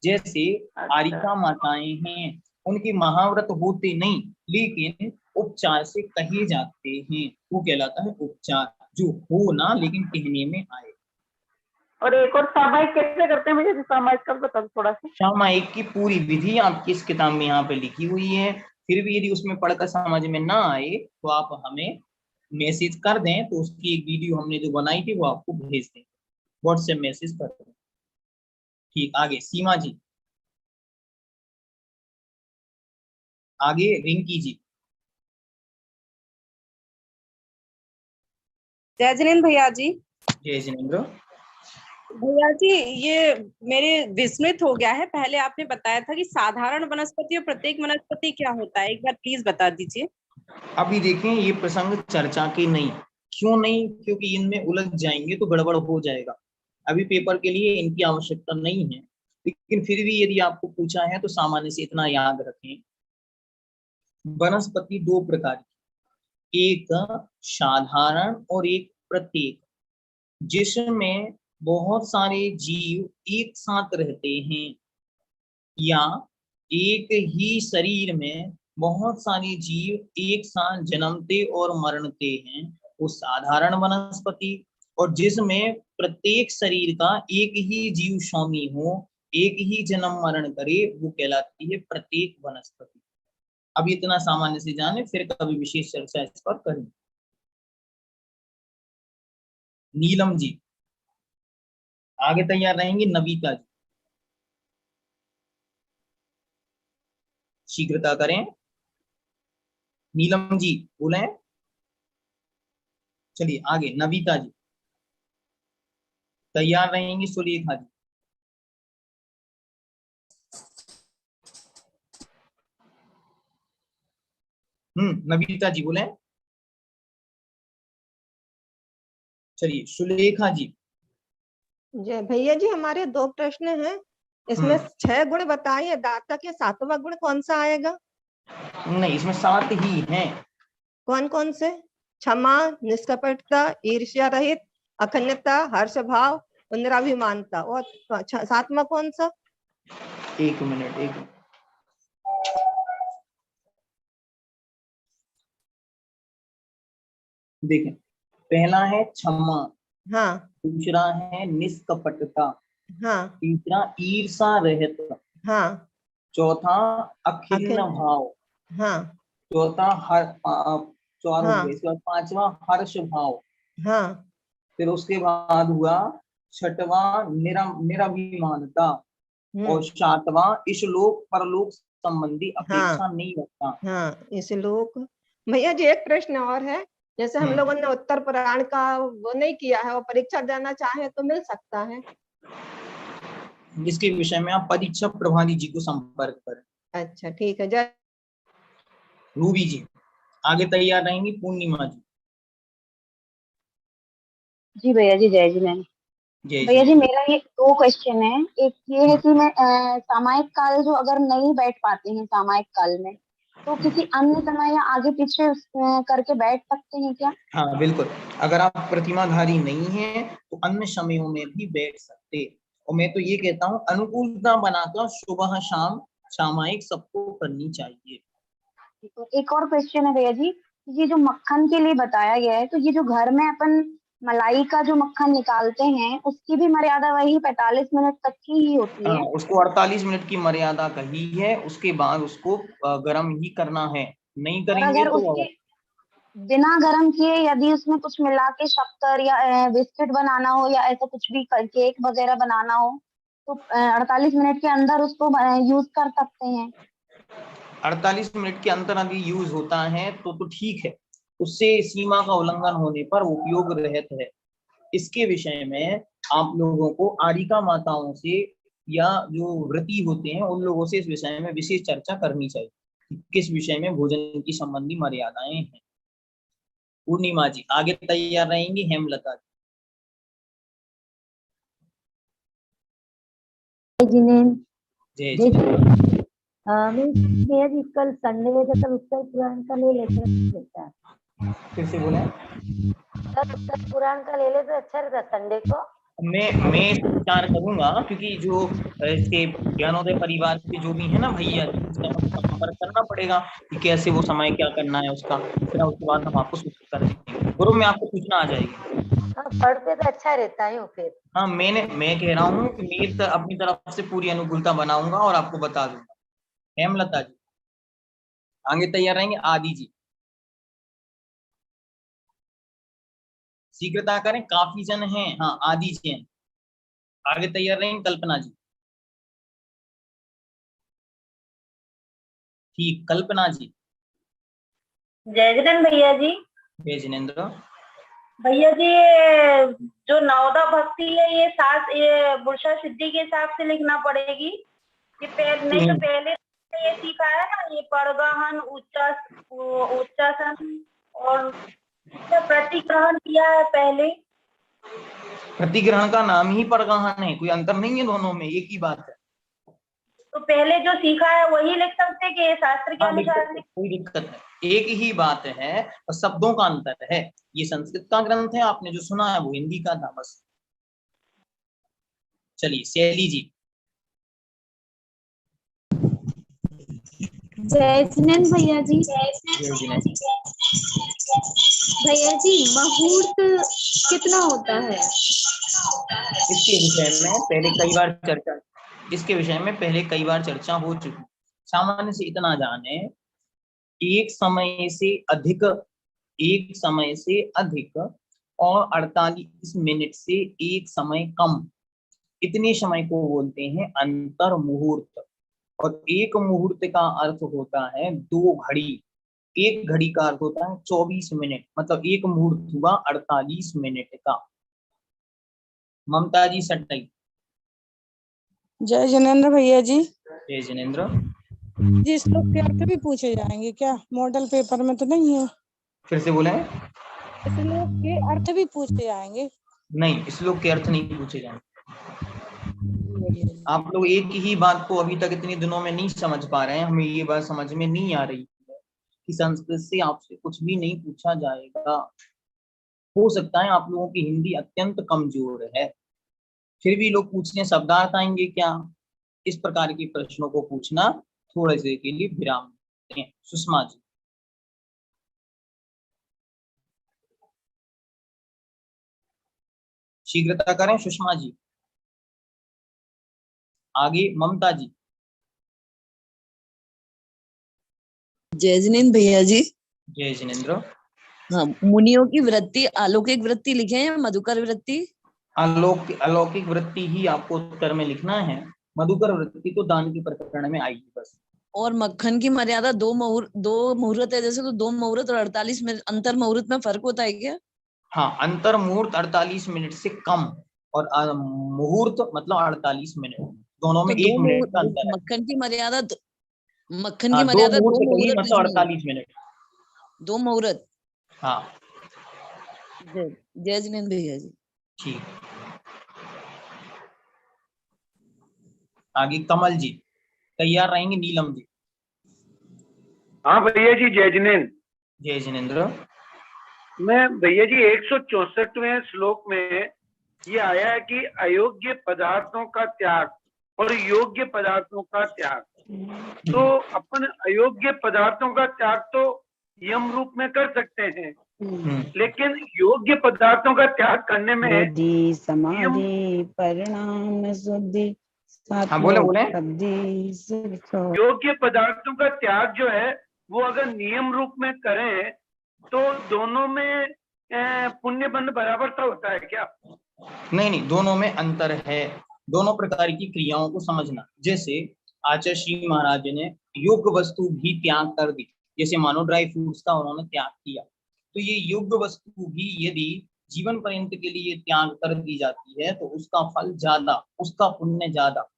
जैसे आरिका माताएं हैं, उनकी महाव्रत होते नहीं लेकिन उपचार से कहे जाते हैं, वो कहलाता है उपचार, जो हो ना लेकिन कहने में आए। और एक और सामायिक कैसे करते हैं मुझे, सामायिक का बता दो थोड़ा सा। सामायिक की पूरी विधि आपकी इस किताब में यहाँ पे लिखी हुई है। फिर भी यदि उसमें पढ़कर समझ में ना आए तो आप हमें मैसेज कर दें, तो उसकी एक वीडियो हमने जो बनाई थी वो आपको भेज दें, व्हाट्सएप मैसेज कर दें। ठीक, आगे सीमा जी। आगे रिंकी जी। जय जिनेन्द्र भैया जी। जय जिनेन्द्र भैया जी, ये मेरे विस्मृत हो गया है, पहले आपने बताया था कि साधारण वनस्पति और प्रत्येक वनस्पति क्या होता है, एक बार प्लीज बता दीजिए। अभी देखें, ये प्रसंग चर्चा के नहीं, क्यों नहीं? क्योंकि इनमें उलझ जाएंगे तो गड़बड़ हो जाएगा। अभी पेपर के लिए इनकी आवश्यकता नहीं है, लेकिन फिर भी यदि आपको पूछा है तो सामान्य से इतना याद रखें। वनस्पति दो प्रकार की, एक साधारण और एक प्रत्येक, जिसमें बहुत सारे जीव एक साथ रहते हैं, या एक ही शरीर में बहुत सारे जीव एक साथ जन्मते और मरते हैं, वो साधारण वनस्पति। और जिसमें प्रत्येक शरीर का एक ही जीव स्वामी हो, एक ही जन्म मरण करे, वो कहलाती है प्रत्येक वनस्पति। अब इतना सामान्य से जाने, फिर कभी विशेष चर्चा इस पर करें। नीलम जी आगे तैयार रहेंगे। नविता जी शीघ्रता करें। नीलम जी बोले। चलिए आगे नविता जी तैयार रहेंगी। सुलेखा जी, नविता जी बोले। चलिए सुलेखा जी। जय भैया जी, हमारे 2 प्रश्न हैं। इसमें 6 गुण बताइए, दाता के 7वां गुण कौन सा आएगा? नहीं, इसमें 7 ही हैं। कौन कौन से? क्षमा, निष्कपटता, ईर्ष्या रहित, अखंडता, हर्ष भाव, पुनराभिमानता। और 7वां कौन सा? एक मिनट। देखें, पहला है क्षमा, हाँ दूसरा है निष्कपटता, हाँ तीसरा ईर्षा रहित, हाँ चौथा अखिन्न अखिल भाव, हाँ चौथा चार हो हाँ गए। इसके बाद 5वां हर्ष भाव, हाँ फिर उसके बाद हुआ 6वां निराभिमानता, और 7वां इस लोक परलोक संबंधी अपेक्षा हाँ नहीं रखता। हाँ इस लोक। भैया जी एक प्रश्न और है, जैसे हम लोगों ने उत्तर पुराण का वो नहीं किया है और परीक्षा देना चाहे तो मिल सकता है? इसके विषय में आप परीक्षा प्रभारी जी को संपर्क करें। अच्छा ठीक है। जय रूबी जी आगे तैयार रहेंगी। पूर्णिमा जी। जी भैया जी, जय जी मैम। जय भैया जी। जी मेरा ये 2 क्वेश्चन है। एक ये है कि मैं सामायिक काल जो अगर नहीं बैठ पाते हैं सामायिक काल में, तो किसी अन्य समय या आगे पीछे करके बैठ सकते हैं क्या? हाँ बिल्कुल, अगर आप प्रतिमाधारी नहीं हैं तो अन्य समयों में भी बैठ सकते। और मैं तो ये कहता हूँ अनुकूलता बनाकर सुबह शाम सामायिक सबको करनी चाहिए। तो एक और क्वेश्चन है भैया जी, ये जो मक्खन के लिए बताया गया है, तो ये जो घर में अपन मलाई का जो मक्खन निकालते हैं उसकी भी मर्यादा वही 45 मिनट तक की ही होती है? उसको 48 मिनट की मर्यादा कही है, उसके बाद उसको गर्म ही करना है, नहीं और करेंगे अगर तो उसके बिना गर्म किए यदि उसमें कुछ मिला के शक्कर या बिस्किट बनाना हो या ऐसा कुछ भी केक वगैरह बनाना हो, तो 48 मिनट के अंदर उसको यूज कर सकते हैं? 48 मिनट के अंतर अभी यूज होता है तो ठीक है, उससे सीमा का उल्लंघन होने पर उपयोग रहित है। इसके विषय में आप लोगों को आरिका माताओं से या जो व्रती होते हैं उन लोगों से इस विषय में विशेष चर्चा करनी चाहिए, किस विषय में भोजन की संबंधी मर्यादाएं हैं। पूर्णिमा जी आगे तैयार रहेंगी। हेमलता जी मैम। जी। जय जी। भैया जी कल संडे है तो कल उत्तर पुराण का ले लेते रहता है। फिर से बोले। कल उत्तर पुराण का ले ले तो अच्छा रहता संडे को। मैं विचार करूंगा, क्योंकि जो इसके ज्ञानोदय परिवार के जो भी है ना भैया, उससे हमको संपर्क करना पड़ेगा कि कैसे वो समय क्या करना है उसका, फिर उसके बाद हम आपको सूचित कर देंगे। ग्रुप में आपको सूचना आ जाएगी। हाँ पढ़ते तो अच्छा रहता है फिर। हाँ मैं कह रहा हूँ कि मैं अपनी तरफ से पूरी अनुकूलता बनाऊंगा और आपको बता दूंगा। हेमलता जी आगे तैयार रहेंगे। आदि जी शीघ्रता करें, काफी जन हैं। हाँ आदि जी हैं, आगे तैयार रहेंगे। कल्पना जी ठीक। कल्पना जी। जय जगन भैया जी। जय जिनेन्द्र। भैया जी ये जो नवदा भक्ति है ये बुरशा सिद्धि के हिसाब से लिखना पड़ेगी। ये नहीं तो पहले ये सीखा है ना, ये पड़गहन उच्चासन और प्रतिग्रहण किया है पहले। प्रतिग्रहण का नाम ही परग्रहण है, कोई अंतर नहीं है दोनों में, एक ही बात है। तो पहले जो सीखा है वही लिख सकते हैं कि ये शास्त्र के हाँ, अनुसार कोई दिक्कत नहीं, एक ही बात है, और शब्दों का अंतर है। ये संस्कृत का ग्रंथ है, आपने जो सुना है वो हिंदी का था बस। चलिए शैली जी। जय जिनेंद्र भैया जी। जय जिनेंद्र। भैया जी मुहूर्त कितना होता है? इसके विषय में पहले कई बार चर्चा हो चुकी। सामान्य से इतना जाने, एक समय से अधिक और 48 मिनट से एक समय कम, इतने समय को बोलते हैं अंतर मुहूर्त। और एक मुहूर्त का अर्थ होता है 2 घड़ी, एक घड़ी का अर्थ होता है 24 मिनट, मतलब एक मुहूर्त हुआ 48 मिनट का। ममता जी सट्टाई। जय जिनेंद्र भैया जी। जय जिनेंद्र जी, श्लोक के अर्थ भी पूछे जाएंगे क्या? मॉडल पेपर में तो नहीं है। फिर से बोले। श्लोक के अर्थ भी पूछे जाएंगे? नहीं, श्लोक के अर्थ नहीं पूछे जाएंगे। आप लोग एक ही बात को अभी तक इतने दिनों में नहीं समझ पा रहे हैं, हमें ये बात समझ में नहीं आ रही है कि संस्कृत से आपसे कुछ भी नहीं पूछा जाएगा। हो सकता है आप लोगों की हिंदी अत्यंत कमजोर है, फिर भी लोग पूछने शब्दार्थ आएंगे क्या, इस प्रकार के प्रश्नों को पूछना थोड़े देर के लिए विराम दें। सुषमा जी। शीघ्रता करें सुषमा जी। आगे ममता जी। जय जिनेंद्र भैया जी। जय जिनेंद्र। हाँ, मुनियों की वृत्ति अलौकिक वृत्ति लिखे या मधुकर वृत्ति? अलौकिक वृत्ति ही आपको उत्तर में लिखना है, मधुकर वृत्ति तो दान के प्रकरण में आएगी बस। और मक्खन की मर्यादा 2 मुहूर्त है जैसे, तो 2 मुहूर्त और 48 मिनट अंतर मुहूर्त में फर्क होता है क्या? हाँ, अंतर मुहूर्त 48 मिनट से कम और मुहूर्त मतलब 48 मिनट, दोनों में 1 मिनट का अंतर है। मक्खन की मर्यादा 2 मुहूर्त मतलब 48 मिनट। 2 मुहूर्त। हाँ। जय जिनेंद्र भैया जी। ठीक। आगे कमल जी तैयार रहेंगे। नीलम जी। हाँ भैया जी। जय जिनेंद्र। जय जिनेंद्र। मैं भैया जी 164वें श्लोक में ये आया है कि अयोग्य पदार्थों का त्याग और योग्य पदार्थों का त्याग। तो अपन अयोग्य पदार्थों का त्याग तो यम रूप में कर सकते हैं, लेकिन योग्य पदार्थों का त्याग करने में बुद्धि समाधि परिणाम शुद्धि। हाँ, बोले। योग्य पदार्थों का त्याग जो है वो अगर नियम रूप में करें तो दोनों में पुण्य बंध बराबर सा होता है क्या? नहीं, दोनों में अंतर है। दोनों प्रकार की क्रियाओं को समझना। जैसे आचार्य श्री महाराज ने योग्य वस्तु भी त्याग कर दी, जैसे मानो ड्राई फ्रूट्स का उन्होंने त्याग किया, तो ये योग्य वस्तु भी यदि जीवन पर्यंत के लिए त्याग कर दी जाती है तो उसका फल ज्यादा, उसका पुण्य ज्यादा।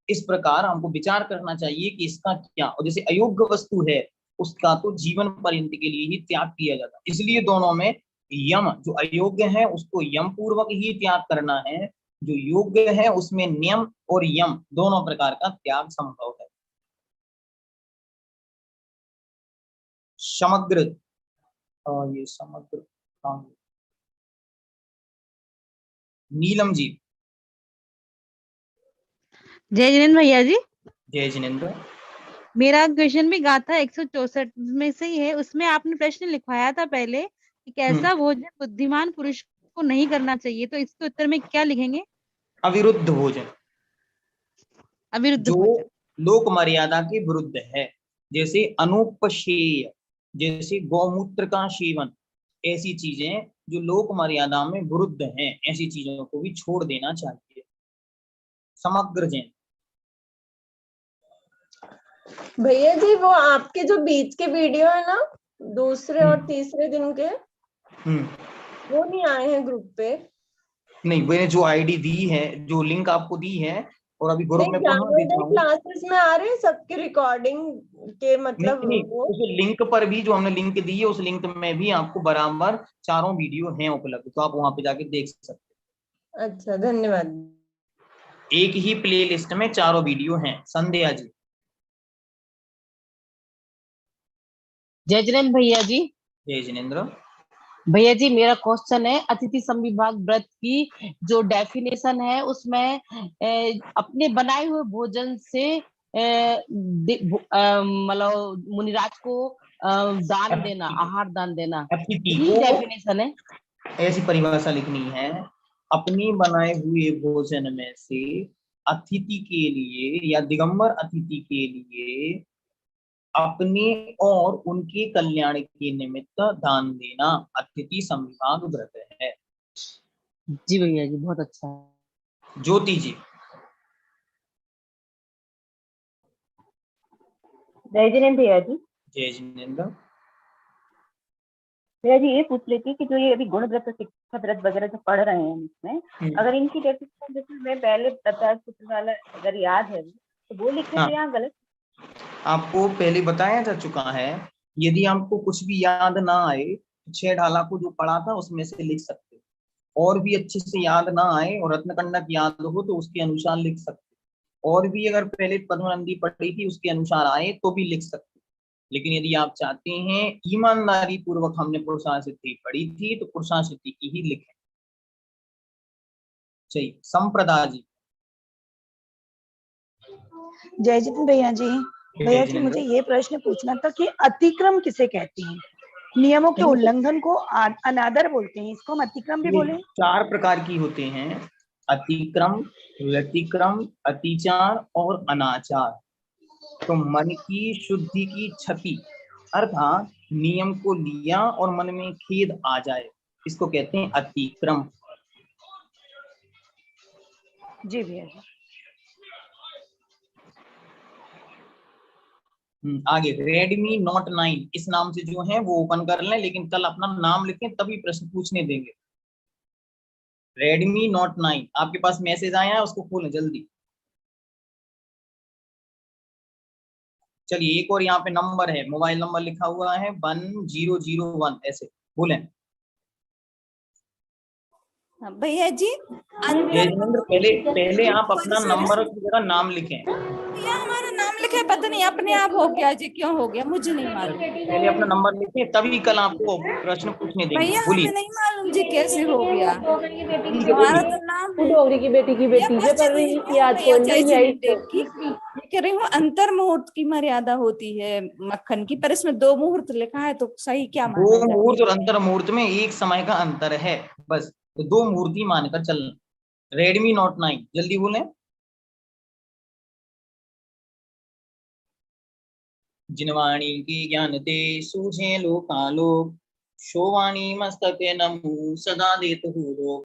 इस प्रकार हमको विचार करना चाहिए कि इसका क्या, और जैसे अयोग्य वस्तु है उसका तो जीवन पर्यंत के लिए ही त्याग किया जाता है। इसलिए दोनों में यम, जो अयोग्य है उसको यम पूर्वक ही त्याग करना है, जो योग्य है उसमें नियम और यम दोनों प्रकार का त्याग संभव है। समग्र ये समग्र नीलम जी। जय जिनेंद्र भैया जी। जय जिनेंद्र। मेरा क्वेश्चन भी गाथा 164 में से ही है। उसमें आपने प्रश्न लिखवाया था पहले कि कैसा भोजन बुद्धिमान पुरुष को नहीं करना चाहिए, तो इसके उत्तर में क्या लिखेंगे? अविरुद्ध भोजन। अविरुद्ध जो भोजन लोक मर्यादा के विरुद्ध है, जैसे अनुपशेय, जैसे गौमूत्र का सेवन, ऐसी चीजें जो लोक मर्यादा में विरुद्ध हैं, ऐसी चीजों को भी छोड़ देना चाहिए। समग्र जैन। भैया जी वो आपके जो बीच के वीडियो है ना, दूसरे और तीसरे दिन के, वो नहीं आए हैं ग्रुप पे। नहीं, मैंने जो आईडी दी है, जो लिंक आपको दी है, और अभी ग्रुप में पुनः देता हूँ। क्लासेस में आ रहे हैं सबके रिकॉर्डिंग के, मतलब नहीं, उस लिंक पर भी जो हमने लिंक दी है, उस लिंक में भी आपको बराबर चारों वीडियो हैं उपलब्ध, तो आप वहां पे जाके देख सकते हैं। अच्छा, धन्यवाद। एक ही प्ले लिस्ट में चारों वीडियो हैं। संध्या जी। जय जिनेन्द्र भैया जी। जय जिनेन्द्र भैया जी, मेरा क्वेश्चन है, अतिथि संविभाग व्रत की जो डेफिनेशन है उसमें अपने बनाए हुए भोजन से मतलब मुनिराज को दान देना, आहार दान देना, अतिथि ये को डेफिनेशन है। ऐसी परिभाषा लिखनी है, अपनी बनाए हुए भोजन में से अतिथि के लिए या दिगंबर अतिथि के लिए अपने और उनके कल्याण के निमित्त दान देना अतिथि संविभाग व्रत है। जी भैया जी, बहुत अच्छा। ज्योति जी। जय जिनेन्द्र भैया जी। जय जिनेन्द्र भैया जी, ये पूछ लेती कि जो ये अभी गुण व्रत, शिक्षा व्रत वगैरह जो पढ़ रहे हैं इसमें, अगर इनकी डेफिनेशन जैसे मैं पहले 50 सूत्र वाला अगर याद है तो वो लिखे थे यहाँ गलत। आपको पहले बताया जा चुका है, यदि आपको कुछ भी याद ना आए तो 6 ढाला को जो पढ़ा था उसमें से लिख सकते, और भी अच्छे से याद ना आए और रत्नकंडक याद हो तो उसके अनुसार लिख सकते, और भी अगर पहले पद्मनंदी पढ़ी थी उसके अनुसार आए तो भी लिख सकते। लेकिन यदि आप चाहते हैं ईमानदारी पूर्वक हमने पुरुषार्थ सिद्धि पढ़ी थी तो पुरुषार्थ सिद्धि की ही लिखें। चाहिए संप्रदा जी। जय जिनेन्द्र भैया जी। भैया जी, मुझे ये प्रश्न पूछना था कि अतिक्रम किसे कहते हैं? नियमों के उल्लंघन को अनादर बोलते हैं, इसको हम अतिक्रम भी बोले? 4 प्रकार की होते हैं, अतिक्रम, व्यतिक्रम, अतिचार और अनाचार। तो मन की शुद्धि की क्षति अर्थात नियम को लिया और मन में खेद आ जाए, इसको कहते हैं अतिक्रम। जी भैया जी। आगे Redmi Note 9 इस नाम से जो है वो ओपन कर लें, लेकिन कल अपना नाम लिखें तभी प्रश्न पूछने देंगे। Redmi Note 9 आपके पास मैसेज आया है, उसको खोलें जल्दी। चलिए, एक और यहाँ पे नंबर है, मोबाइल नंबर लिखा हुआ है 1001, ऐसे बोलें। भैया जी, पहले आप अपना नंबर और जरा नाम लिखें। भैया हमारा नाम लिखे, पता नहीं अपने आप हो गया जी, क्यों हो गया मुझे नहीं मालूम। पहले अपना नंबर लिखें तभी कल आपको प्रश्न पूछने देंगे। भैया हमें नहीं मालूम जी कैसे हो गया। हमारा तो नाम डोगरी की बेटी की बेटी जो कर रही थी आज कह रही हूँ, अंतर मुहूर्त की मर्यादा होती है मक्खन की, पर इसमें 2 मुहूर्त लिखा है तो सही क्या माना जाए? 2 मुहूर्त और अंतर मुहूर्त में 1 समय का अंतर है बस, तो 2 मुहूर्त ही मानकर चलना। Redmi Note 9 जल्दी बोलें। जिनवाणी की ज्ञान ते सूझे लोकालोक, शोवाणी मस्तके नमु सदा देत हो।